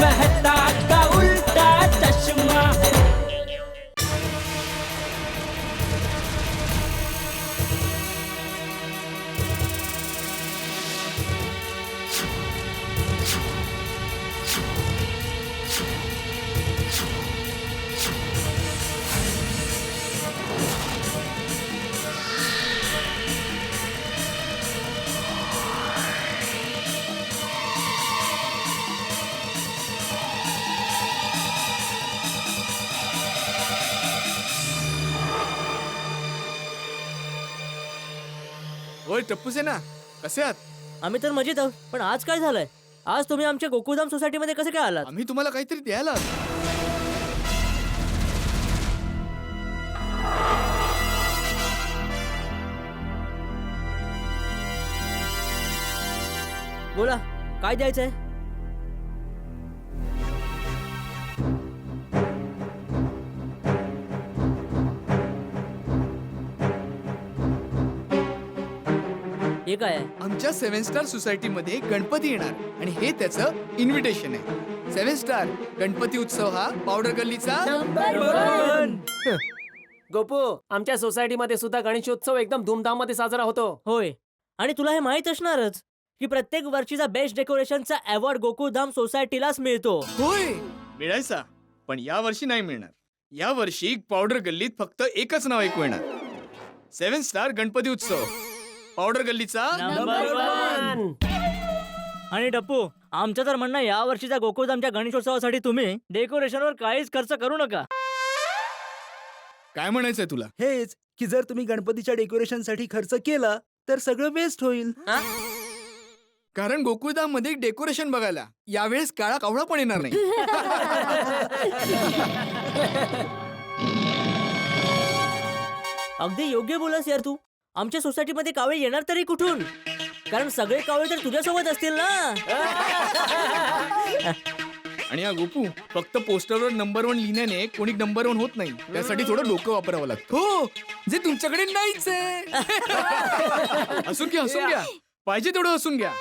मेहता का उल्टा चश्मा। होय टप्पू सेना, कसे आहात? आम्ही तर मजेत आहोत, पण आज काय झालंय? आज तुम्ही आमच्या गोकुळधाम सोसायटीमध्ये कसे काय आलात? आम्ही तुम्हाला काहीतरी द्यायला आलो. बोला, काय द्यायचंय? हे काय आहे? आमच्या 7 स्टार सोसायटीमध्ये गणपती येणार आणि हे त्याचं इन्व्हिटेशन आहे. 7 स्टार गणपती उत्सव हा पावडर गल्लीचा गोपू, आमच्या सोसायटीमध्ये सुद्धा गणेशोत्सव एकदम धूमधाममध्ये साजरा होतो. होय, आणि तुला हे माहित असणारच की प्रत्येक वर्षीचा बेस्ट डेकोरेशनचा अवॉर्ड गोकुळधाम सोसायटीलाच मिळतो. होय मिळायचा, पण या वर्षी नाही मिळणार. या वर्षी पावडर गल्लीत फक्त एकच नाव ऐकू येणार, 7 स्टार गणपती उत्सव पावडर गल्लीचा नंबर 1. आणि डप्पू, आमचं तर म्हणणं या वर्षीच्या गोकुळधामच्या गणेशोत्सवासाठी तुम्ही डेकोरेशनवर काहीच खर्च करू नका. काय म्हणायचंय तुला? हेच की जर तुम्ही गणपतीच्या डेकोरेशनसाठी खर्च केला तर सगळं वेस्ट होईल. कारण गोकुळधाम मध्ये डेकोरेशन बघायला यावेळेस काळा कावळा पण येणार नाही. अगदी योग्य बोलस यार तू. आमच्या सोसायटीमध्ये कावळे येणार तरी कुठून? कारण सगळे कावळे तर तुझ्यासोबत असतील ना. आणि हा गोपू, फक्त पोस्टरवर नंबर 1 लिहिण्याने कोणी नंबर 1 होत नाही. त्यासाठी थोडं डोकं वापरावं लागतं. हो, जे तुमच्याकडे नाहीच आहे. हसून घ्या, पाहिजे तेवढं हसून घ्या.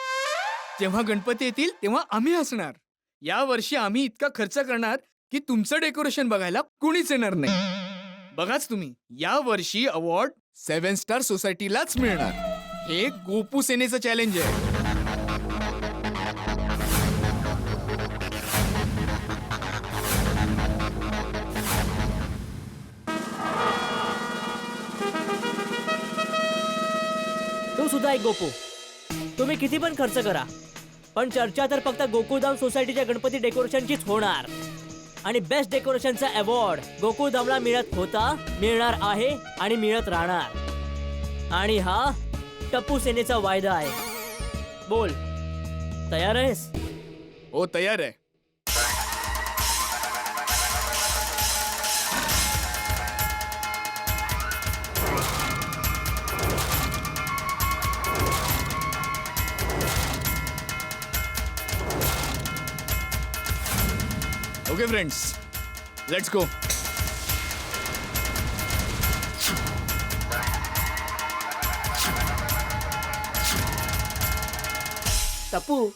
जेव्हा गणपती येतील तेव्हा आम्ही हसणार. या वर्षी आम्ही इतका खर्च करणार की तुमचं डेकोरेशन बघायला कुणीच येणार नाही. बघाच तुम्ही, या वर्षी अवॉर्ड 7 स्टार सोसायटीलाच मिळणार. हे गोपू सेनेचं चॅलेंज आहे. तू सुद्धा एक गोपू, तुम्ही किती पण खर्च करा, पण चर्चा तर फक्त गोकुळधाम सोसायटीच्या गणपती डेकोरेशनचीच होणार. आणि बेस्ट डेकोरेशनचा अवॉर्ड गोकुळधामला मिळत होता, मिळणार आहे आणि मिळत राहणार. आणि हा टप्पू सेनेचा वायदा आहे. बोल, तयार आहेस? हो, तयार आहे. Okay friends, let's go. टप्पू,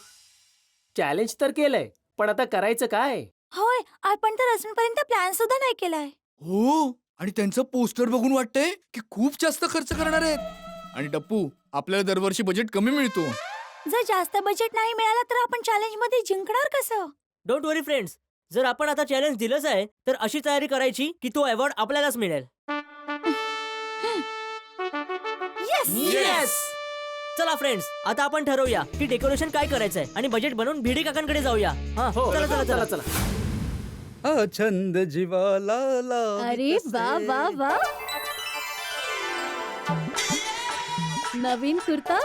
चॅलेंज तर केलंय, पण आता करायचं काय? होय, आपण तर अजूनपर्यंत प्लॅन सुद्धा नाही केलाय. हो, आणि त्यांचं पोस्टर बघून वाटतंय की खूप जास्त खर्च करणार आहेत. आणि टप्पू, आपल्याला दरवर्षी बजेट कमी मिळतो. जर जास्त बजेट नाही मिळालं तर आपण चॅलेंज मध्ये जिंकणार कसं? डोंट वरी फ्रेंड्स, जर आपण आता चॅलेंज दिलंच आहे तर अशी तयारी करायची की तो अवॉर्ड आपल्यालाच मिळेल. येस. चला फ्रेंड्स, आता आपण ठरवूया की डेकोरेशन काय करायचंय आणि बजेट बनवून भिडी काकांकडे जाऊया. हा, हो, चला चला चला चला. हा छंद जीवाला अरे वा वा वा, नवीन कुर्ता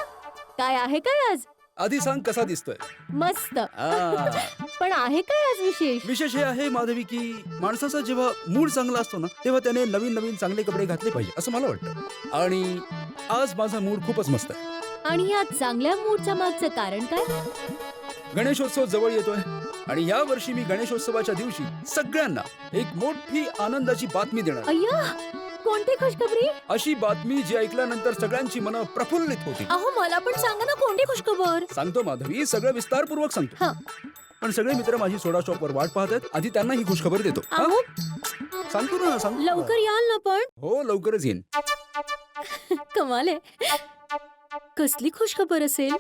काय आहे काय आज? आधी सांग कसा दिसतोय? मस्त. आ, पण आहे काय आज विशेष? विशेष हे आहे माधवी की माणसाचा जेव्हा मूड चांगला असतो ना तेव्हा त्याने नवीन नवीन चांगले कपडे घातले पाहिजे असं मला वाटतं. आणि आज माझा मूड खूपच मस्त आहे. आणि या चांगल्या मूडच्या मागचं कारण काय? गणेशोत्सव जवळ येतोय आणि या वर्षी मी गणेशोत्सवाच्या दिवशी सगळ्यांना एक मोठी आनंदाची बातमी देणार. अय्या, कोणती खुशखबरी? अशी बातमी जी ऐकल्यानंतर सगळ्यांची मनं प्रफुल्लित होती. अहो, मला पण सांगा ना कोणती खुशखबर. सांगतो माधवी, सगळं विस्तारपूर्वक सांगतो. हं. पण सगळे मित्र माझी सोडा शॉपवर वाट पाहत आहेत. आधी त्यांना ही खुशखबर देतो. हा? अहो सांगतो ना, सांगतो ना. लवकर याल ना पण. हो, लवकरच येईन. कमाल आहे. कसली खुशखबर असेल.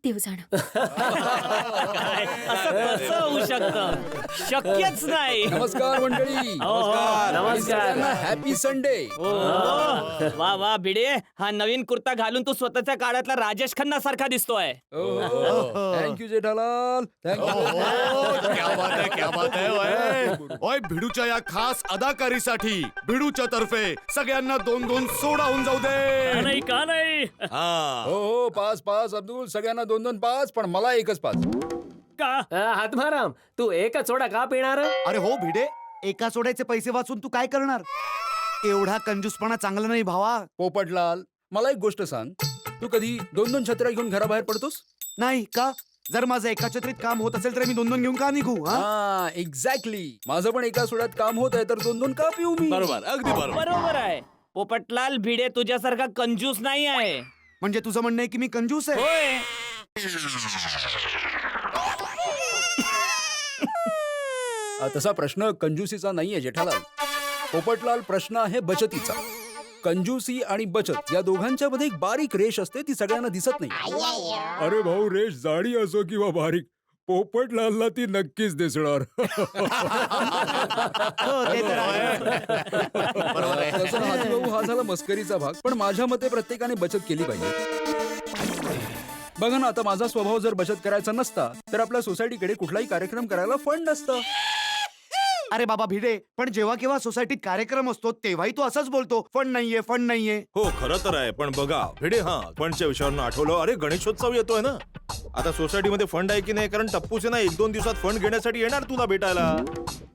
देव जाणं. काय असं कसं होऊ शकतं? शक्यच नाही. नमस्कार मंडळी. नमस्कार. Happy Sunday. वा वा भिडे, हा नवीन कुर्ता घालून तू स्वतःच्या काळातला राजेश खन्ना सारखा दिसतोय. थँक्यू जेठालाल. ओय भिडूच्या या खास अदाकारीसाठी भिडूच्या तर्फे सगळ्यांना 2-2 सोडा होऊन जाऊ दे. नाही का नाही हा. हो, पाच पाच अब्दुल, सगळ्यांना 2-2 पाच, पण मला एकच पाच. का? हातमाराम, तू एकच सोडा का पिणार? अरे हो भिडे, एका सोड्याचे पैसे वाचून तू काय करणार? एवढा कंजूसपणा चांगला नाही भावा. पोपटलाल, मला एक गोष्ट सांग. तू कधी 2-2 छत्र्या घेऊन घराबाहेर पडतोस? नाही का? जर माझं एका छत्रीत काम होत असेल तर मी 2-2 घेऊन का निघू? हा? हा, एक्झॅक्टली. माझं पण एका सोड्यात काम होत आहे, तर 2-2 का पिऊ मी? बरोबर, अगदी बरोबर. बरोबर आहे. पोपटलाल, भिडे तुझ्यासारखा कंजूस नाही आहे. म्हणजे तुझं म्हणणं आहे की मी कंजूस आहे? होय. तसा प्रश्न कंजूसीचा नाहीये जेठालाल. पोपटलाल, प्रश्न आहे बचतीचा. कंजूसी आणि बचत या दोघांच्या मध्ये एक बारीक रेष असते, ती सगळ्यांना दिसत नाही. अरे भाऊ, रेष जाडी असो किंवा बारीक, पोपटलालला ती नक्कीच दिसणार. हो, ते तर आहे. तसं हातीभाऊ हा झाला मस्करीचा भाग, पण माझ्या मते प्रत्येकाने बचत केली पाहिजे. बघा ना, आता माझा स्वभाव जर बचत करायचा नसता तर आपल्या सोसायटीकडे कुठलाही कार्यक्रम करायला फंड नसतं. अरे बाबा भिडे, पण जेव्हा केव्हा सोसायटीत कार्यक्रम असतो तेव्हाही तू असंच बोलतो, फंड नाहीये, फंड नाहीये. हो, खरं तर आहे. पण बघा भिडे, फंडच्या विषयावरून आठवलं, अरे गणेशोत्सव येतोय ना. आता सोसायटीमध्ये फंड आहे की नाही? कारण टप्पूचे ना 1-2 दिवसात फंड घेण्यासाठी येणार तुला भेटायला.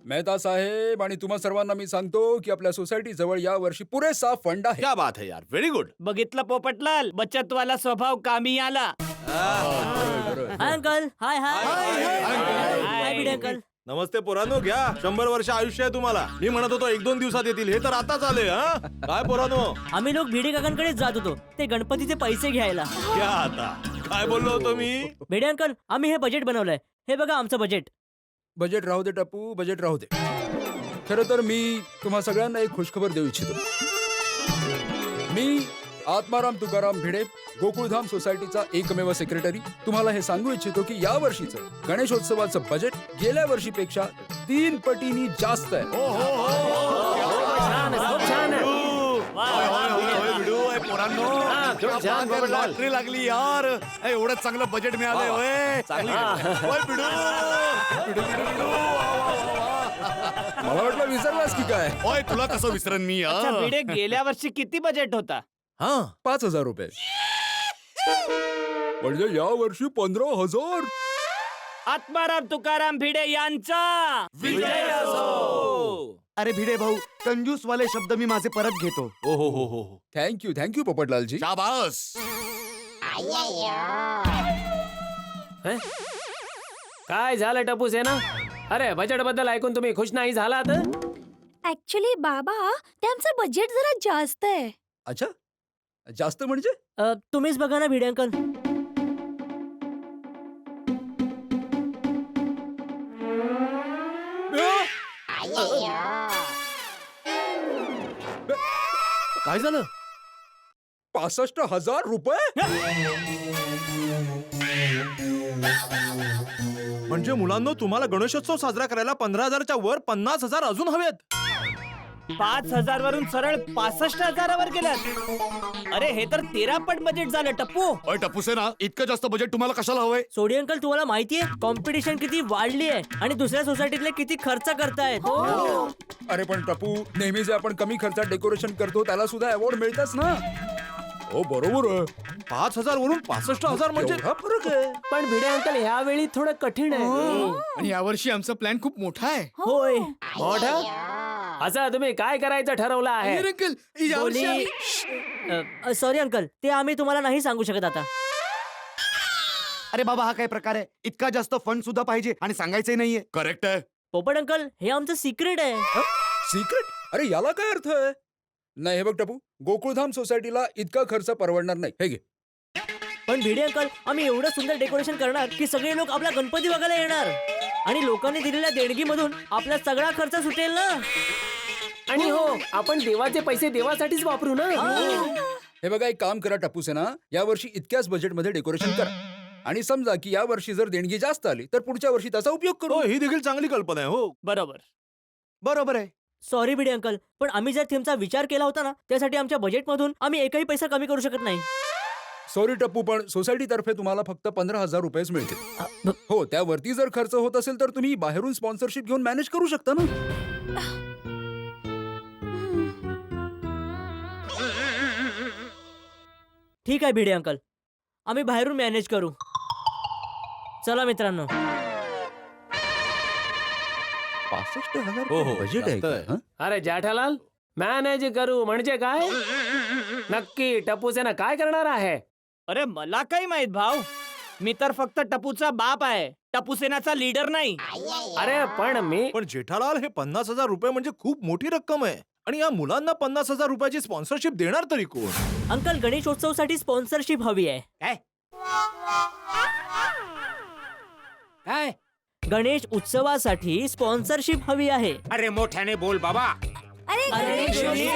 मेहता साहेब आणि तुम्हा सर्वांना मी सांगतो की आपल्या सोसायटी जवळ या वर्षी पुरेसा फंड आहे. क्या बात है यार, व्हेरी गुड. बघितलं पोपटलाल, बचतवाला स्वभाव कामी आला. Hi uncle. Hi hi hi Bhide uncle. नमस्ते पोरांनो, घ्या. 100 वर्ष आयुष्य आहे तुम्हाला. मी म्हणत होतो 1-2 दिवसात येतील, हे तर आताच आले. हा काय पोरांनो? आम्ही लोक भिडे काकांकडेच जात होतो ते गणपतीचे पैसे घ्यायला. क्या आता काय बोललो होतो मी? भिडे अंकल, आम्ही हे बजेट बनवलंय. हे बघा आमचं बजेट. बजेट राहू दे टप्पू, बजेट राहू दे. खरं तर मी तुम्हा सगळ्यांना एक खुशखबर देऊ इच्छितो. मी आत्माराम तुकाराम भिडे, गोकुळधाम सोसायटीचा एकमेव सेक्रेटरी, तुम्हाला हे सांगू इच्छितो की या वर्षीचं गणेशोत्सवाचं बजेट गेल्या वर्षीपेक्षा 3 पटींनी जास्त आहे. लॉटरी लागली यार. एवढं चांगलं बजेट मिळालंय. होय मला वाटलं विसरलास की काय. ओय, तुला कसं विसरन मी? अच्छा भिडे, गेल्या वर्षी किती बजेट होता? 5,000 रुपये. म्हणजे या वर्षी 15,000. आत्माराम तुकाराम भिडे यांचा विजय असो. अरे भिडे भाऊ, कंजूस वाले शब्द मी माझे परत घेतो. हो. थँक्यू पोपटलालजी. शाबास. काय झालं टपूस आहे ना? अरे बजेट बद्दल ऐकून तुम्ही खुश नाही झालात? ऍक्च्युली बाबा, ते आमचं बजेट जरा जास्त आहे. अच्छा, जास्त म्हणजे? तुम्हीच बघा ना भिडे अंकल. काय झालं? 65,000 रुपये? म्हणजे मुलांनो, तुम्हाला गणेशोत्सव साजरा करायला 15,000च्या वर 50,000 अजून हवेत. 5,000 वरून सरळ 65,000 गेल्यात. अरे हे तर 13 पट बजेट झालं टप्पू. ओय टप्पूसे ना, इतकं जास्त बजेट तुम्हाला कशाला हवंय? सोडी अंकल, तुम्हाला माहितीये कॉम्पिटिशन किती वाढली आहे आणि दुसऱ्या सोसायटीतले किती खर्च करतायत. अरे पण टपू, नेहमी जे आपण कमी खर्चात डेकोरेशन करतो त्याला सुद्धा अवॉर्ड मिळतच ना. हो बरोबर आहे. 5,000 वरून 65,000 म्हणजे एवढा फरक आहे. पण भिडे अंकल, ह्यावेळी थोडं कठीण आहे. आणि यावर्षी आमचा प्लॅन खूप मोठा आहे. होय. मोठा? असं तुम्ही काय करायचं ठरवलं आहे? अरे अंकल, यावर्षी आम्ही- सॉरी अंकल, ते आम्ही तुम्हाला नाही सांगू शकत आता. अरे बाबा, हा काय प्रकार आहे? इतका जास्त फंड सुद्धा पाहिजे आणि सांगायचंही नाहीये. करेक्ट आहे. पोपट अंकल, हे आमचं सिक्रेट आहे. सिक्रेट? अरे याला काय अर्थ आहे? नाही, हे बघ टपू, गोकुळधाम सोसायटीला इतका खर्च परवडणार नाही. हे घे. पण भिडे अंकल, आम्ही एवढं सुंदर डेकोरेशन करणार की सगळे लोक आपला गणपती बघायला येणार आणि लोकांनी दिलेल्या देणगीमधून आपला सगळा खर्च सुटेल ना. आणि हो, आपण देवाचे पैसे देवासाठीच वापरू ना. हे बघा, एक काम करा टप्पू सेना, यावर्षी इतक्याच बजेटमध्ये डेकोरेशन करा आणि समजा की या वर्षी जर देणगी जास्त आली तर पुढच्या वर्षी त्याचा उपयोग हो करू. ही देखील चांगली कल्पना आहे. हो बरोबर. बरोबर आहे. सॉरी भिडे अंकल, पण आम्ही जर थीमचा विचार केला होता ना, त्यासाठी आमच्या बजेटमधून आम्ही एकही पैसा कमी करू शकत नाही. सॉरी टप्पू, पण सोसायटी तर्फे तुम्हाला फक्त 15,000 रुपयेच मिळतील. हो, त्यावरती जर खर्च होत असेल तर तुम्ही बाहेरून स्पॉन्सरशिप घेऊन मॅनेज करू शकता ना. ठीक आहे भिडे अंकल, आम्ही बाहेरून मॅनेज करू. चला मित्रांनो. 65,000 हो, हो, बजेट आहे जास्त का? आहे. हं? अरे जेठालाल, मॅनेज करू म्हणजे काय? नक्की टप्पूसेना काय करणार आहे? अरे मला काय माहित भाऊ, मी तर फक्त टपूचा बाप आहे, टपूसेनाचा लीडर नाही. अरे पण मी पण जेठालाल, हे 50,000 रुपये म्हणजे खूप मोठी रक्कम आहे आणि या मुलांना 50,000 रुपयाची स्पॉन्सरशिप देणार तरी कोण? अंकल, गणेशोत्सवासाठी स्पॉन्सरशिप हवी आहे. काय? गणेश उत्सवासाठी स्पॉन्सरशिप हवी आहे. अरे मोठ्याने बोल बाबा. स्पॉन्सरशिप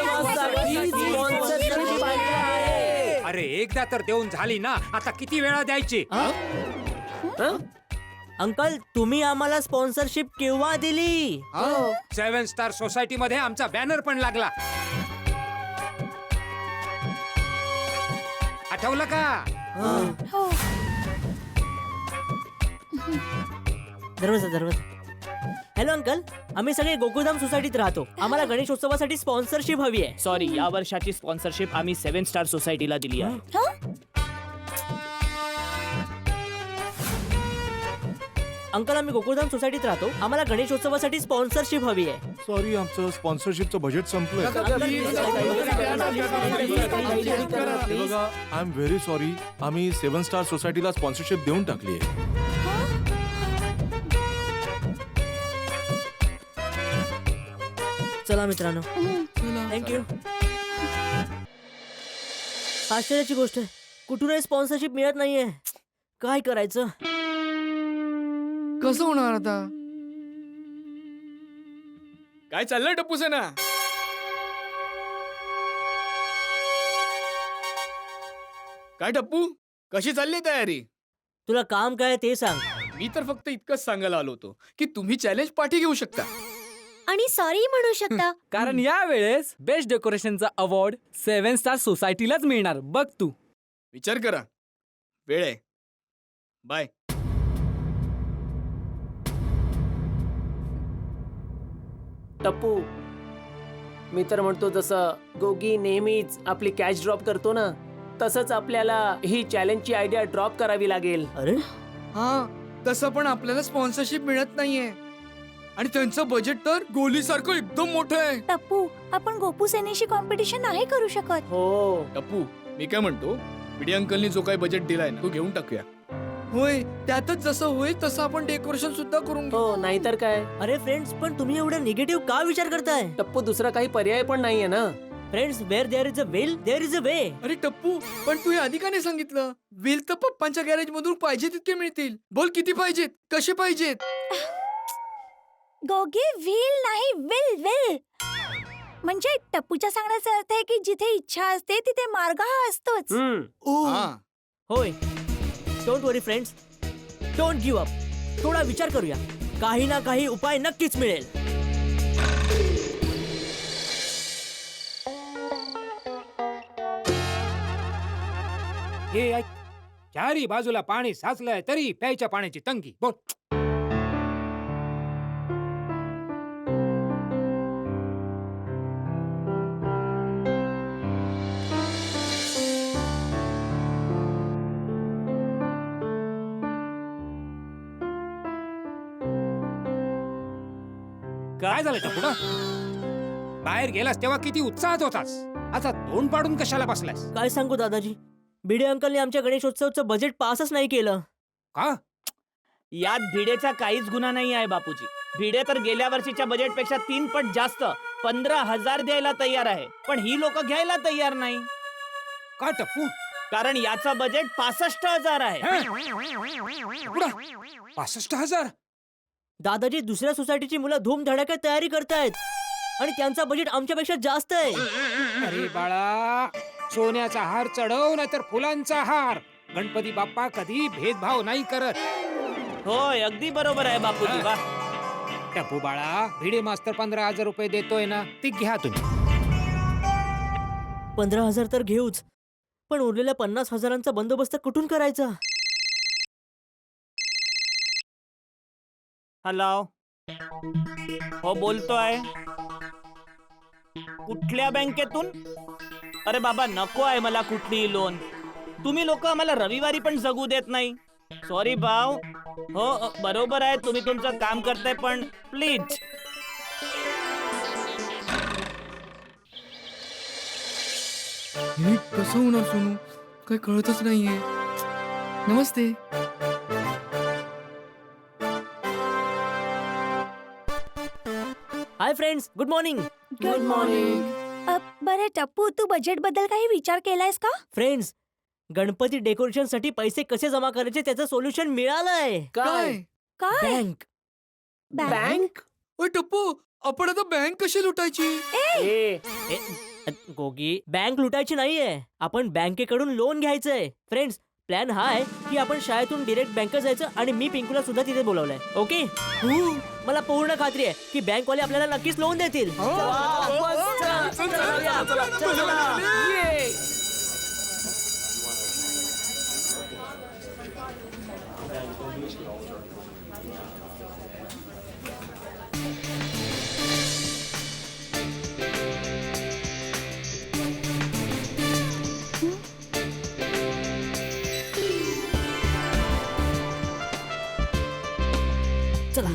पाहिजे आहे. अरे एकदा तर देऊन झाली ना, आता किती वेळा द्यायची? अंकल, तुम्ही आम्हाला स्पॉन्सरशिप केव्हा दिली? 7 स्टार सोसायटी मध्ये आमचा बॅनर पण लागला. आठवलं का? दरवाजा. हॅलो अंकल, आम्ही सगळे गोकुळधाम सोसायटीत राहतो. आम्हाला गणेशोत्सवासाठी स्पॉन्सरशिप हवी आहे. सॉरी, या वर्षाची स्पॉन्सरशिप आम्ही 7 स्टार सोसायटीला दिली आहे. अंकल, आम्ही गोकुळधाम सोसायटीत राहतो. आम्हाला गणेशोत्सवासाठी स्पॉन्सरशिप हवी आहे. सॉरी, आमचं स्पॉन्सरशिपचं बजेट संपलंय. हे बघा, आय एम व्हेरी सॉरी, आम्ही 7 स्टार सोसायटीला स्पॉन्सरशिप देऊन टाकली आहे. चला मित्रांनो, थँक्यू. आश्चर्याची गोष्ट आहे, कुठूनही स्पॉन्सरशिप मिळत नाहीये. काय करायचं? कसं होणार आता? काय चाललंय टप्पू सेना? काय टप्पू, कशी चालली तयारी? तुला काम काय ते सांग. मी तर फक्त इतकंच सांगायला आलो होतो की तुम्ही चॅलेंज पाठी घेऊ शकता आणि सॉरी म्हणू शकता. कारण या वेळेस बेस्ट डेकोरेशनचा अवॉर्ड 7 स्टार सोसायटीलाच मिळणार. बघ तू. विचार करा, वेळ आहे. बाय. टप्पू, मी तर म्हणतो जसं गोगी नेहमीच आपली कॅच ड्रॉप करतो ना, तसंच आपल्याला ही चॅलेंजची आयडिया ड्रॉप करावी लागेल. अरे, हा, तसं पण आपल्याला स्पॉन्सरशिप मिळत नाहीये आणि त्यांचं बजेट तर गोलीसारखं एकदम मोठं आहे. टप्पू, आपण गोपू सेनेशी कॉम्पिटिशन नाही करू शकत. हो, टप्पू, मी काय म्हणतो, भिडे अंकलनी जो काही बजेट दिलाय ना, तो घेऊन टाकूया. होय, त्यातच जसं होईल तसं आपण डेकोरेशन सुद्धा करून घेऊ. हो, नाहीतर काय. अरे फ्रेंड्स, पण तुम्ही एवढं निगेटिव्ह का विचार करताय? टप्पू, दुसरा काही पर्याय पण नाहीये ना. Friends, where there is a will there is a way. अरे टप्पू, पण तू हे आधी का नाही सांगितलं? व्हील तर पप्पांच्या गॅरेज मधून पाहिजे तितके मिळतील. बोल, किती पाहिजेत, कसे पाहिजेत? गोगे, व्हील नाही, विल विल. म्हणजे टप्पूच्या सांगण्याचा अर्थ आहे की जिथे इच्छा असते तिथे मार्ग हा असतोच. हा. होय. Don't worry friends, don't give up. थोडा विचार करूया, काही ना काही उपाय नक्कीच मिळेल. हे ऐक, चारी बाजूला पाणी साचलंय तरी प्यायच्या पाण्याची तंगी. बोल. काय झालं टपुडा? बाहेर गेलास तेव्हा किती उत्साहात होतास, आता तोंड पाडून कशाला बसलास? काय सांगू दादाजी, भिडे अंकलने आमच्या गणेशोत्सवचं बजेट पासच नाही केलं. का? यात भिडेचा काहीच गुन्हा नाही आहे बापूजी. भिडे तर गेल्या वर्षीच्या बजेटपेक्षा 3 पट जास्त 15,000 द्यायला तयार आहे, पण ही लोक घ्यायला तयार नाही. का टप्पू? कारण याचं बजेट 65,000 आहे. 65,000. दादाजी दुसऱ्या सोसायटीची मुलं धूमधडाक्यात तयारी करतायत आणि त्यांचा बजेट आमच्यापेक्षा जास्त आहे. अरे बाळा, सोन्याचा हार चढव नाहीतर फुलांचा हार. गणपती बाप्पा कधी भेदभाव नाही करत. होय, अगदी बरोबर आहे बापूजी. वा. टप्पू बाळा, भिडे मास्तर 15,000 रुपये देतोय ना, ती घ्या तुम्ही. 15,000 तर घेऊच, पण उरलेल्या 50,000चा बंदोबस्त कुठून करायचा? हॅलो. हो, बोलतोय. कुठल्या बँकेतून? अरे बाबा, नको आहे मला कुठलीही लोन. तुम्ही लोक आम्हाला रविवारी पण जगू देत नाही. सॉरी भाऊ. हो, बरोबर आहे, तुम्ही तुमचं काम करताय, पण प्लीज. हे कसं होणार सोनू? काही कळतच नाहीये. नमस्ते. Hi friends, good morning. Good morning. बरं टप्पू, तू बजेट बद्दल काही विचार केलायस का? फ्रेंड्स, गणपती डेकोरेशन साठी पैसे कसे जमा करायचे त्याचं सोल्युशन मिळालंय. काय काय बँक. बँक? ओय टप्पू, आपण आता बँक कशी लुटायची? ए, गोगी, बँक लुटायची नाहीये, आपण बँकेकडून लोन घ्यायचंय. फ्रेंड्स, प्लॅन हा आहे की आपण शाळेतून डिरेक्ट बँकेत जायचं आणि मी पिंकूला सुद्धा तिथे बोलावलंय. ओके, मला पूर्ण खात्री आहे की बँकवाले आपल्याला नक्कीच लोन देतील. ये. चला.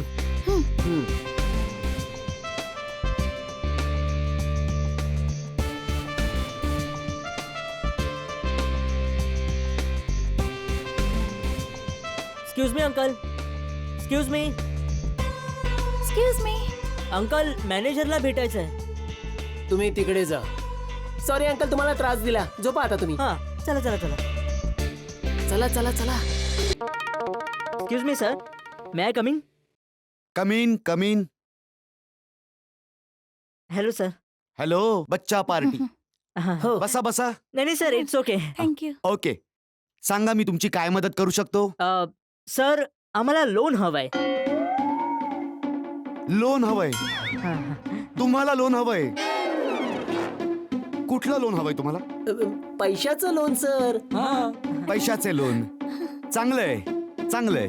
Excuse me uncle. Excuse me. Excuse me. Uncle, मॅनेजरला भेटायचंय. तुम्ही तिकडे जा. सॉरी अंकल, तुम्हाला त्रास दिला. झोपा आता तुम्ही. हा, चला चला चला. चला चला चला. Excuse me sir, may I coming? Come in come in. Hello sir. Hello, बच्चा पार्टी. हो. बसा बसा. नाही नाही sir, it's okay. Thank you. Okay, सांगा मी तुमची काय मदत करू शकतो? सर, आम्हाला लोन हवंय. लोन हवंय? तुम्हाला लोन हवंय? कुठलं लोन हवंय तुम्हाला? पैशाचं लोन सर. पैशाचे लोन. चांगलंय चांगलंय.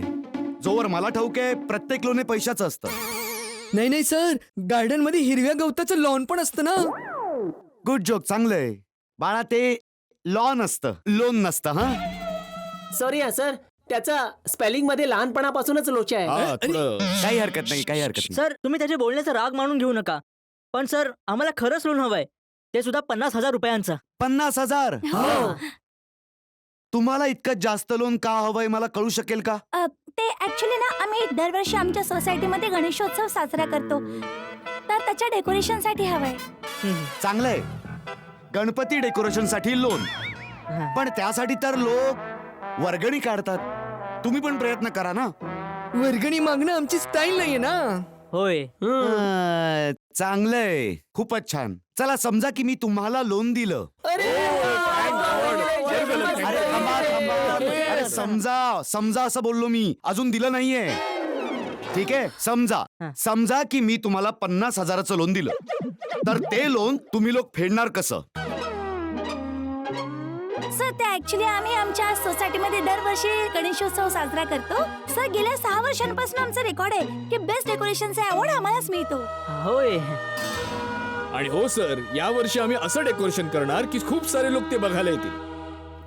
जोवर मला ठाऊक आहे, प्रत्येक लोन हे पैशाचं असतं. नाही नाही सर, गार्डन मध्ये हिरव्या गवताचं लॉन पण असतं ना. Good joke. चांगलंय बाळा, ते लॉन असतं, लोन नसतं. हा, सॉरी हा सर, त्याचा स्पेलिंग मध्ये लहानपणापासूनच लोचा आहे. काही हरकत नाही, काही हरकत नाही. सर, तुम्ही त्याच्या बोलण्याचा राग मानून घेऊ नका, पण सर आम्हाला खरंच लोन हवंय, ते सुद्धा 50,000 रुपयांचं. 50,000? तुम्हाला इतकं जास्त लोन का हवंय मला कळू शकेल का? ते ऍक्च्युली ना, आम्ही दरवर्षी आमच्या सोसायटीमध्ये गणेशोत्सव साजरा करतो, तर त्याच्या डेकोरेशन साठी हवंय. चांगलंय. गणपती डेकोरेशन साठी लोन, पण त्यासाठी तर लोक वर्गणी काढतात. तुम्ही पण प्रयत्न करा ना. वर्गणी मागणं आमची स्टाईल नाहीये ना. होय. चांगलंय, खूपच छान. चला, समजा की मी तुम्हाला लोन दिलं. अरे थांबा थांबा. अरे समजा असं बोललो मी, अजून दिलं नाहीये. ठीक आहे, समजा की मी तुम्हाला 50,000चं लोन दिलं, तर ते लोन तुम्ही लोक फेडणार कसं? सर, ते ऍक्च्युली आम्ही आमच्या सोसायटीमध्ये दरवर्षी गणेशोत्सव साजरा करतो. सर, गेल्या 6 वर्षांपासून आमचं रेकॉर्ड आहे की बेस्ट डेकोरेशनचा अवॉर्ड आम्हालाच मिळतो. होय. आणि हो सर, या वर्षी आम्ही असं डेकोरेशन करणार की खूप सारे लोक ते बघायला येतील.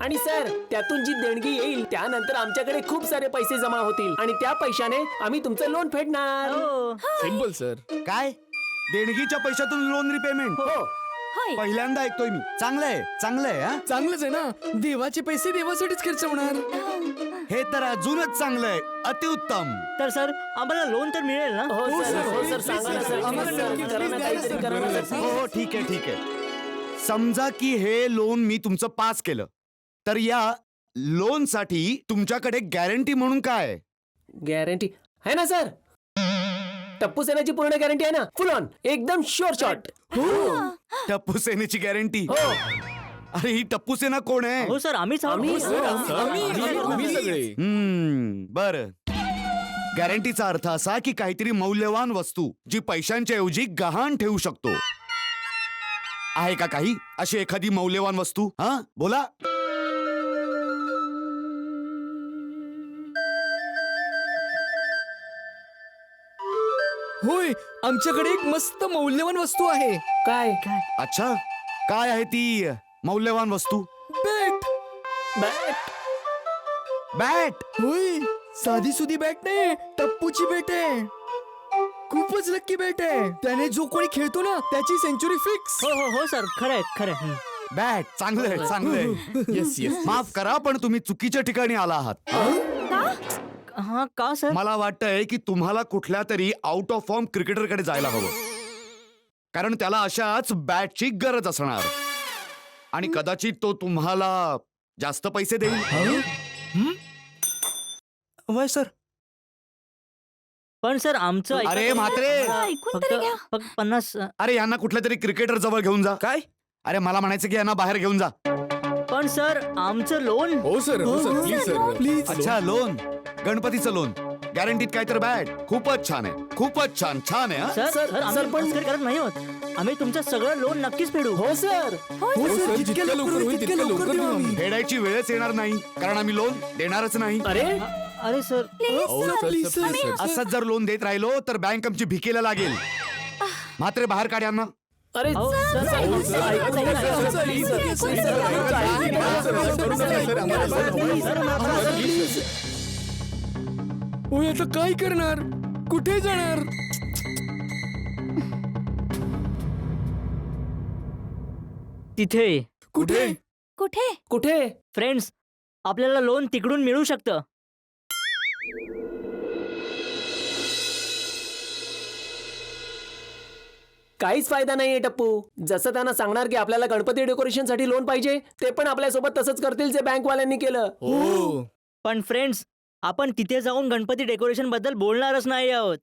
आणि सर, त्यातून जी देणगी येईल त्यानंतर आमच्याकडे खूप सारे पैसे जमा होतील आणि त्या पैशाने आम्ही तुमचं लोन फेडणार. Simple sir. काय? देणगीच्या पैशातून लोन रिपेमेंट? हो. होय. पहिल्यांदा ऐकतोय मी. चांगलंय चांगलंय. हा, चांगलंच आहे ना, देवाचे पैसे देवासाठीच खर्च होणार. हे तर अजूनच चांगलंय. अतिउत्तम. तर सर, आम्हाला लोन तर मिळेल ना? हो सर, सांगा ना सर, आम्हाला please, नक्कीच करा ना, द्या काहीतरी सर, करा ना please. सर. हो ठीक आहे ठीक आहे. समजा की हे लोन मी तुमचं पास केलं, तर या लोन साठी तुमच्याकडे गॅरंटी म्हणून काय आहे? गॅरंटी आहे ना सर. टप्पू सेनाची पूर्ण गॅरंटी आहे ना, फुल ऑन, एकदम शुअर शॉट. टप्पू सेनेची गॅरंटी? हो. अरे ही टप्पू सेना कोण आहे? हो सर आम्हीच आहोत. आम्ही- हो, सर, आम्ही सगळे बर. गॅरंटीचा अर्थ असा की काहीतरी मौल्यवान वस्तू जी पैशांच्या ऐवजी गहाण ठेवू शकतो. आहे का काही अशी एखादी मौल्यवान वस्तू? हा बोला. होय, आमच्याकडे एक मस्त मौल्यवान वस्तू आहे. काय अच्छा, काय आहे ती मौल्यवान वस्तू? बॅट. बॅट. होय, साधी सुधी बॅट नाही, टप्पूची बॅट आहे. खूपच लक्की बॅट आहे. त्याने जो कोणी खेळतो ना त्याची सेंचुरी फिक्स. हो हो हो सर खरंय खरंय. बॅट चांगलंय चांगलंय. Yes yes. माफ करा पण तुम्ही चुकीच्या ठिकाणी आला आहात. हा का सर? मला वाटतंय की तुम्हाला कुठल्या तरी आउट ऑफ फॉर्म क्रिकेटरकडे जायला हवं, कारण त्याला अशाच बॅटची गरज असणार आणि कदाचित तो तुम्हाला जास्त पैसे देईल. वय सर. पण सर आमचं अरे म्हात्रे, ऐकून तरी घ्या. फक्त 50. अरे यांना कुठल्या तरी क्रिकेटर जवळ घेऊन जा. काय? अरे मला म्हणायचं की यांना बाहेर घेऊन जा. पण सर आमचं लोन. हो सर, हो सर, प्लीज सर, प्लीज. अच्छा, लोन, गणपतीचं लोन, गॅरंटीत काय तर बॅट. खूपच छान आहे, खूपच छान छान आहे. सर सर, सर आम्ही सर, पण- मस्करी करत नाही आहोत. आम्ही तुमचं सगळं लोन नक्कीच फेडू. हो सर. हो सर, जितक्या लवकर होईल तितक्या लवकर देऊ आम्ही. फेडायची वेळच येणार नाही कारण आम्ही लोन देणारच नाही. अरे अरे सर हो सर, प्लीज सर. असंच जर लोन देत राहिलो तर बँक आमची भिकेला लागेल. मात्र बाहेर काढ यांना. अरे अहो, सर, सर, ऐकून सर, तरी घ्या. ऐकून तरी घ्या. Sir, sir, please, sir, please, sir, please, sir, sir, sir, ऐकून घ्या. सर, सर, सर, सर, आम्हाला सर, प्लीज, सर, प्लीज. होय, आता काय करणार? कुठे जाणार? तिथे कुठे? कुठे? कुठे? फ्रेंड्स आपल्याला लोन तिकडून मिळू शकतं. काहीच फायदा नाहीये टप्पू. जसं त्यांना सांगणार की आपल्याला गणपती डेकोरेशन साठी लोन पाहिजे, ते पण आपल्यासोबत तसंच करतील जे बँकवाल्यांनी केलं. हो. पण फ्रेंड्स आपण तिथे जाऊन गणपती डेकोरेशन बद्दल बोलणारच नाही आहोत.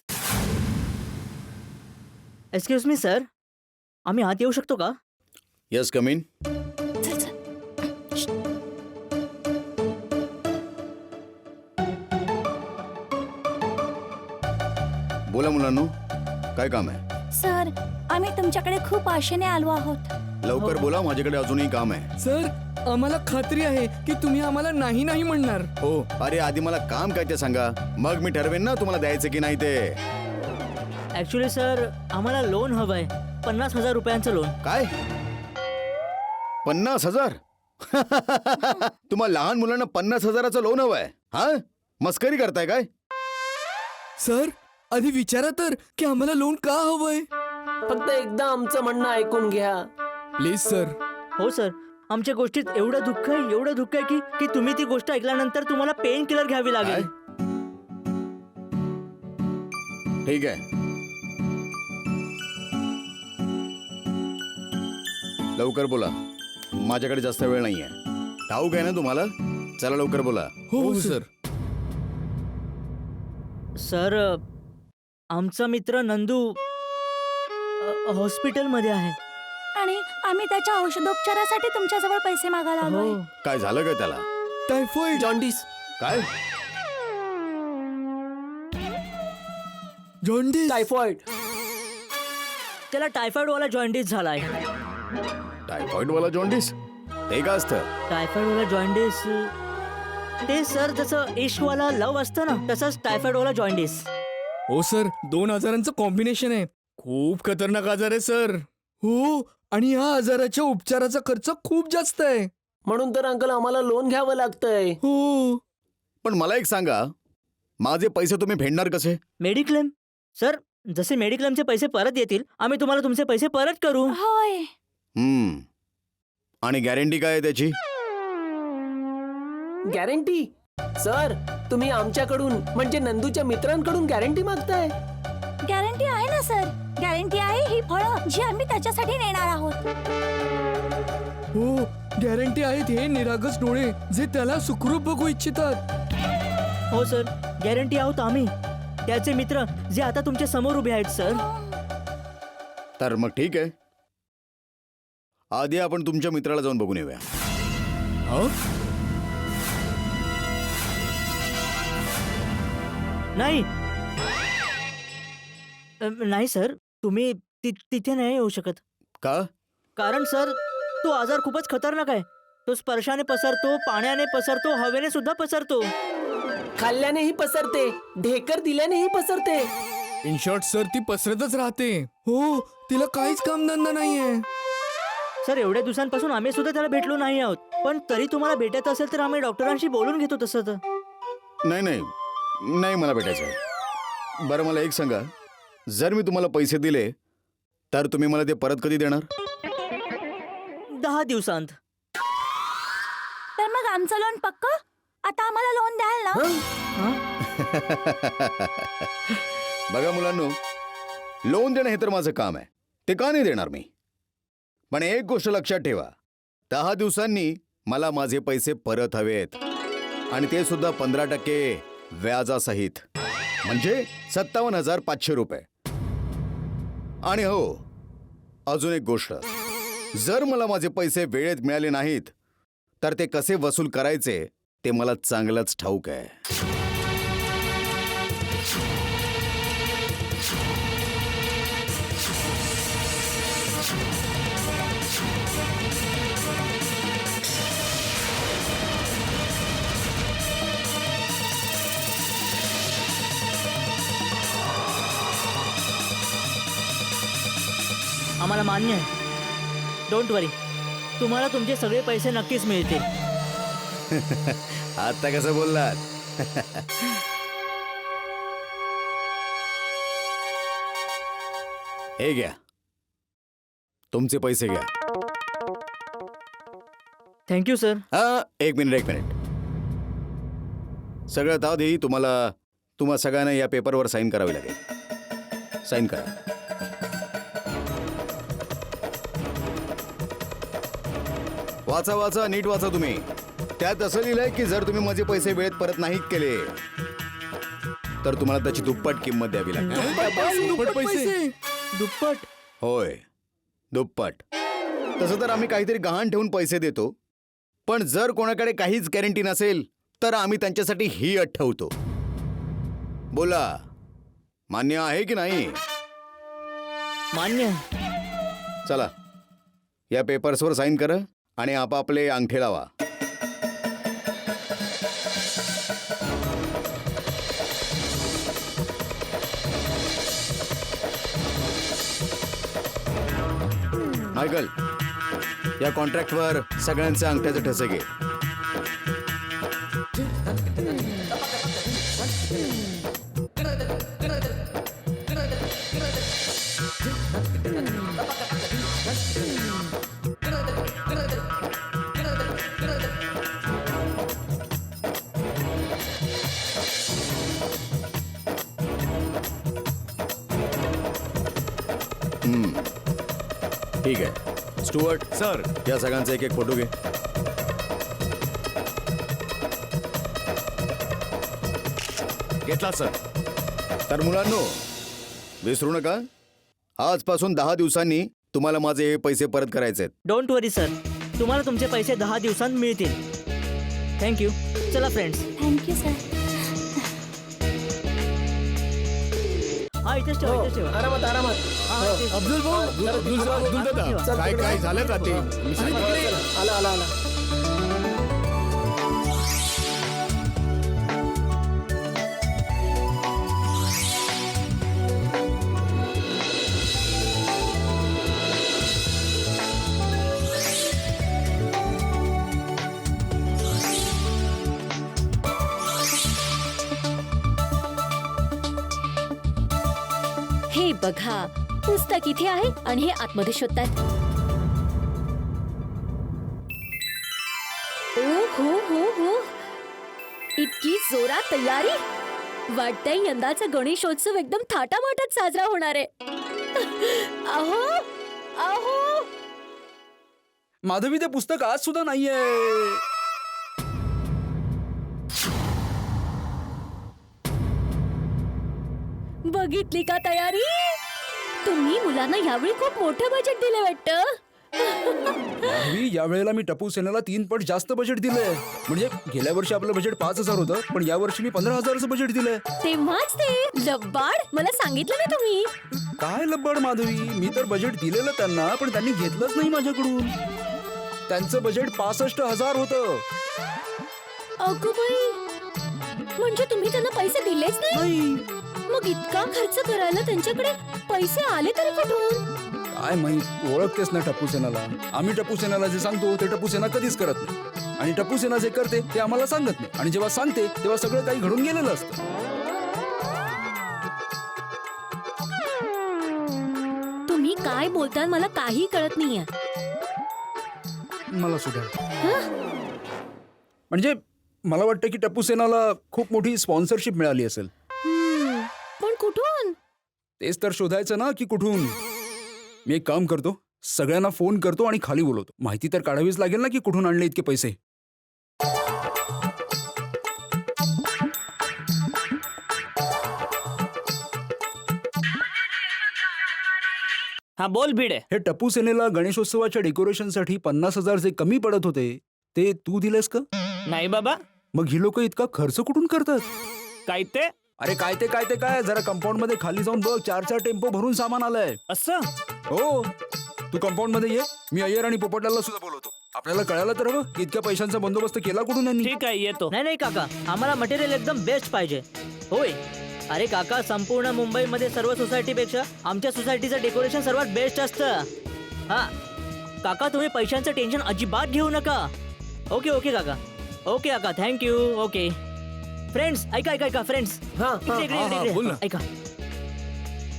एक्सक्यूज मी सर, आम्ही आत येऊ शकतो का? Yes, come in. चल, चल. बोला मुलांनो, काय काम आहे? सर आम्ही तुमच्याकडे खूप आशेने आलो आहोत. लवकर बोला, माझ्याकडे अजूनही काम आहे. सर, आम्हाला खात्री आहे की तुम्ही आम्हाला नाही नाही म्हणणार. हो, अरे आधी मला काम काय ते सांगा, मग मी ठरवेन ना तुम्हाला द्यायचं की नाही ते. ऍक्च्युली सर आम्हाला लोन हवंय, 50,000 रुपयांचं लोन. काय? 50,000? तुम्हाला लहान मुलांना 50,000चं लोन हवंय? हा, मस्करी करताय काय? सर, आधी विचारा तर की आम्हाला लोन का हवंय. फक्त एकदा आमचं म्हणणं ऐकून घ्या. Please sir. हो सर, आमच्या गोष्टीत एवढं दुःख आहे की तुम्ही ती गोष्ट ऐकल्यानंतर तुम्हाला पेन किलर घ्यावी लागेल. ठीक आहे, लवकर बोला, माझ्याकडे जास्त वेळ नाहीये. ठाऊक आहे ना तुम्हाला? चला लवकर बोला. हो सर. सर आमचा मित्र नंदू हॉस्पिटलमध्ये आहे. आणि आम्ही त्याच्या औषधोपचारासाठी तुमच्याजवळ पैसे मागायला आलोय. हो काय झालं काय त्याला? टायफॉइड. जॉन्डिस. काय? जॉन्डिस. टायफॉइड. त्याला टायफॉइड वाला जॉन्डिस झालाय. टायफॉइड वाला जॉन्डिस? ते का असतं? टायफॉइड वाला जॉन्डिस ते सर जसं इश्कवाला लव असतं ना, तसंच टायफॉइड वाला जॉन्डिस. हो सर, 2 आजारांचं कॉम्बिनेशन आहे. खूप खतरनाक आजार आहे सर. हो, आणि या आजाराच्या उपचाराचा खर्च खूप जास्त आहे. म्हणून तर अंकल आम्हाला लोन घ्यावं लागतंय. हो. पण मला एक सांगा, माझे पैसे तुम्ही फेडणार कसे? मेडिक्लेम सर, जसे मेडिक्लेमचे पैसे परत येतील आम्ही तुम्हाला तुमचे पैसे परत करू. होय. आणि गॅरंटी काय आहे त्याची? गॅरंटी? सर, तुम्ही आमच्याकडून म्हणजे नंदूच्या मित्रांकडून गॅरंटी मागताय? गॅरंटी आहे ना सर, गॅरंटी आहे ही फळं जी आम्ही त्याच्यासाठी नेणार आहोत. हो, गॅरंटी आहेत हे निरागस डोळे जे त्याला सुखरूप बघू इच्छितात. हो सर, गॅरंटी आहोत आम्ही त्याचे मित्र जे आता तुमच्या समोर उभे आहेत सर. तर मग ठीक आहे, आधी आपण तुमच्या मित्राला जाऊन बघून येऊया. नाही नाही सर, तुम्ही तिथे नाही येऊ शकत. का? कारण सर तो आजार खूपच खतरनाक आहे. तो स्पर्शाने पसरतो, पाण्याने पसरतो, हवेने सुद्धा पसरतो. खाल्ल्यानेही पसरते, ढेकर दिल्यानेही पसरते. इन शॉर्ट सर, ती पसरतच राहते. हो, तिला काहीच कामधंदा नाहीये. सर एवढ्या दिवसांपासून आम्ही सुद्धा त्याला भेटलो नाही आहोत, पण तरी तुम्हाला भेटायचं असेल तर आम्ही डॉक्टरांशी बोलून घेतो तसं तर. नाही नाही नाही, मला भेटायचं आहे. बरं मला एक सांगा, जर मी तुम्हाला पैसे दिले तर तुम्ही मला ते परत कधी देणार? 10 दिवसांत. तर मग आमचं लोन पक्क? आता आम्हाला लोन द्याल ना? बघा मुलांनो, लोन देणं हे तर माझं काम आहे, ते का नाही देणार मी. पण एक गोष्ट लक्षात ठेवा, 10 दिवसांनी मला माझे पैसे परत हवेत, आणि ते सुद्धा 15% व्याजासहित, म्हणजे 57,500 रुपये. आणि हो, अजून एक गोष्ट, जर मला माझे पैसे वेळेत मिळाले नाहीत तर ते कसे वसूल करायचे ते मला चांगलंच ठाऊक आहे. आम्हाला मान्य आहे. डोंट वरी, तुम्हाला तुमचे सगळे पैसे नक्कीच मिळतील. आता कसं बोललात? हे घ्या, तुमचे पैसे घ्या. Thank you sir. एक मिनिट. सगळ्यात आधी तुम्हा सगळ्यांना या पेपरवर साईन करावी लागेल. साईन करा. वाचा, नीट वाचा तुम्ही. त्यात असं लिहिलंय की जर तुम्ही माझे पैसे वेळेत परत नाहीत केले तर तुम्हाला त्याची दुप्पट किंमत द्यावी लागेल. दुप्पट पैसे. दुप्पट? होय, दुप्पट. तसं तर आम्ही काहीतरी गहाण ठेवून पैसे देतो, पण जर कोणाकडे काहीच गॅरंटी नसेल तर आम्ही त्यांच्यासाठी ही अट ठेवतो. बोला, मान्य आहे की नाही? मान्य. चला, या पेपर्सवर साईन करा आणि आपापले अंगठे लावा. मायकल, या कॉन्ट्रॅक्टवर सगळ्यांचे अंगठ्याचे ठसे घे. ठीक आहे. स्टुअर्ट सर, या सगळ्यांचा एक फोटो घे. घेतला सर. तर मुलांनो, विसरू नका, आजपासून 10 दिवसांनी तुम्हाला माझे हे पैसे परत करायचे आहेत. डोंट वरी सर, तुम्हाला तुमचे पैसे 10 दिवसांत मिळतील. थँक्यू. चला फ्रेंड्स. Thank you sir. हा, इथेच ठेवा, इथेच ठेवा. आरामात. अब्दुल भाऊ, अब्दुल दादा, काय झालं का ते? आला. हे बघा, पुस्तक इथे आहे आणि हे आतमध्ये शोधतात. हो, इतकी जोरात तयारी. वाटतंय यंदाचा गणेशोत्सव एकदम थाटामाटात साजरा होणार आहे. अहो अहो माधवी ते पुस्तक आज सुद्धा नाहीये. बघितली का तयारी? तुम्ही मुलांना यावेळी खूप मोठं बजेट दिलं वाटतं. माधवी, या वेळेला मी टप्पू सेनेला 3 पट जास्त बजेट दिलंय. म्हणजे गेल्या वर्षी आपलं बजेट 5,000 होतं, पण या वर्षी मी 15,000चं बजेट दिलंय. तेव्हाच ते लबाड मला सांगितलं ना तुम्ही. काय लब्बड माधवी, मी तर बजेट दिलेलं त्यांना, पण त्यांनी घेतलंच नाही माझ्याकडून. त्यांचं बजेट 65,000 होतं. अगं बाई, म्हणजे तुम्ही त्यांना पैसे दिलेच नाही? मग इतका खर्च करायला त्यांच्याकडे पैसे आले तरी कुठून? काय माहित, ओळखतेस ना टप्पू सेनाला. आम्ही टप्पू सेनाला जे सांगतो ते टप्पू सेना कधीच करत नाही, आणि टप्पू सेना जे करते ते आम्हाला सांगत नाही, आणि जेव्हा सांगते तेव्हा सगळं काही घडून गेलेलं असतं. तुम्ही काय बोलताय मला काही कळत नाहीये. मला सुद्धा म्हणजे मला वाटतं की टप्पू सेनाला खूप मोठी स्पॉन्सरशिप मिळाली असेल. पण कुठून? तेच तर शोधायचं ना की कुठून. मी एक काम करतो, सगळ्यांना फोन करतो आणि खाली बोलवतो. माहिती तर काढावीच लागेल ना की कुठून आणले इतके पैसे. हा बोल भिडे. हे टप्पू सेनेला गणेशोत्सवाच्या डेकोरेशनसाठी 50,000 जे कमी पडत होते ते तू दिलेस का? नाही बाबा. मग ही लोक इतका खर्च कुठून करतात? काय ते? अरे काय काय, जरा कंपाऊंड मध्ये खाली जाऊन बघ, 4 टेम्पो भरून सामान आलंय. असं? हो, तू कंपाऊंड मध्ये ये, मी अय्यर आणि पोपटलालला सुद्धा बोलवतो. आपल्याला कळायला तर हवं की इतक्या पैशांचा बंदोबस्त केला कुठून यांनी. ठीक आहे, येतो. नाही नाही काका, आम्हाला मटेरियल एकदम बेस्ट पाहिजे. होय. अरे काका, संपूर्ण मुंबईमध्ये सर्व सोसायटीपेक्षा आमच्या सोसायटीचं डेकोरेशन सर्वात बेस्ट असतं. हा काका, तुम्ही पैशांचं टेन्शन अजिबात घेऊ नका. ओके ओके काका. ओके काका, थँक्यू. ओके फ्रेंड्स, ऐका फ्रेंड्स, इकडे बोल ना. ऐका.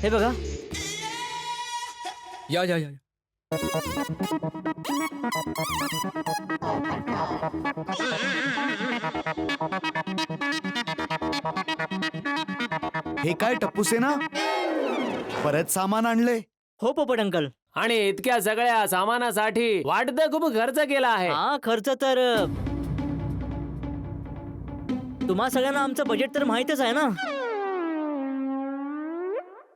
हे बघा, या या या. हे काय टप्पू सेना, परत सामान आणले? हो पोपट अंकल. आणि इतक्या सगळ्या सामानासाठी वाटतं खूप खर्च केला आहे. हा खर्च तर तुम्हा सगळ्यांना आमचं बजेट तर माहितच आहे ना.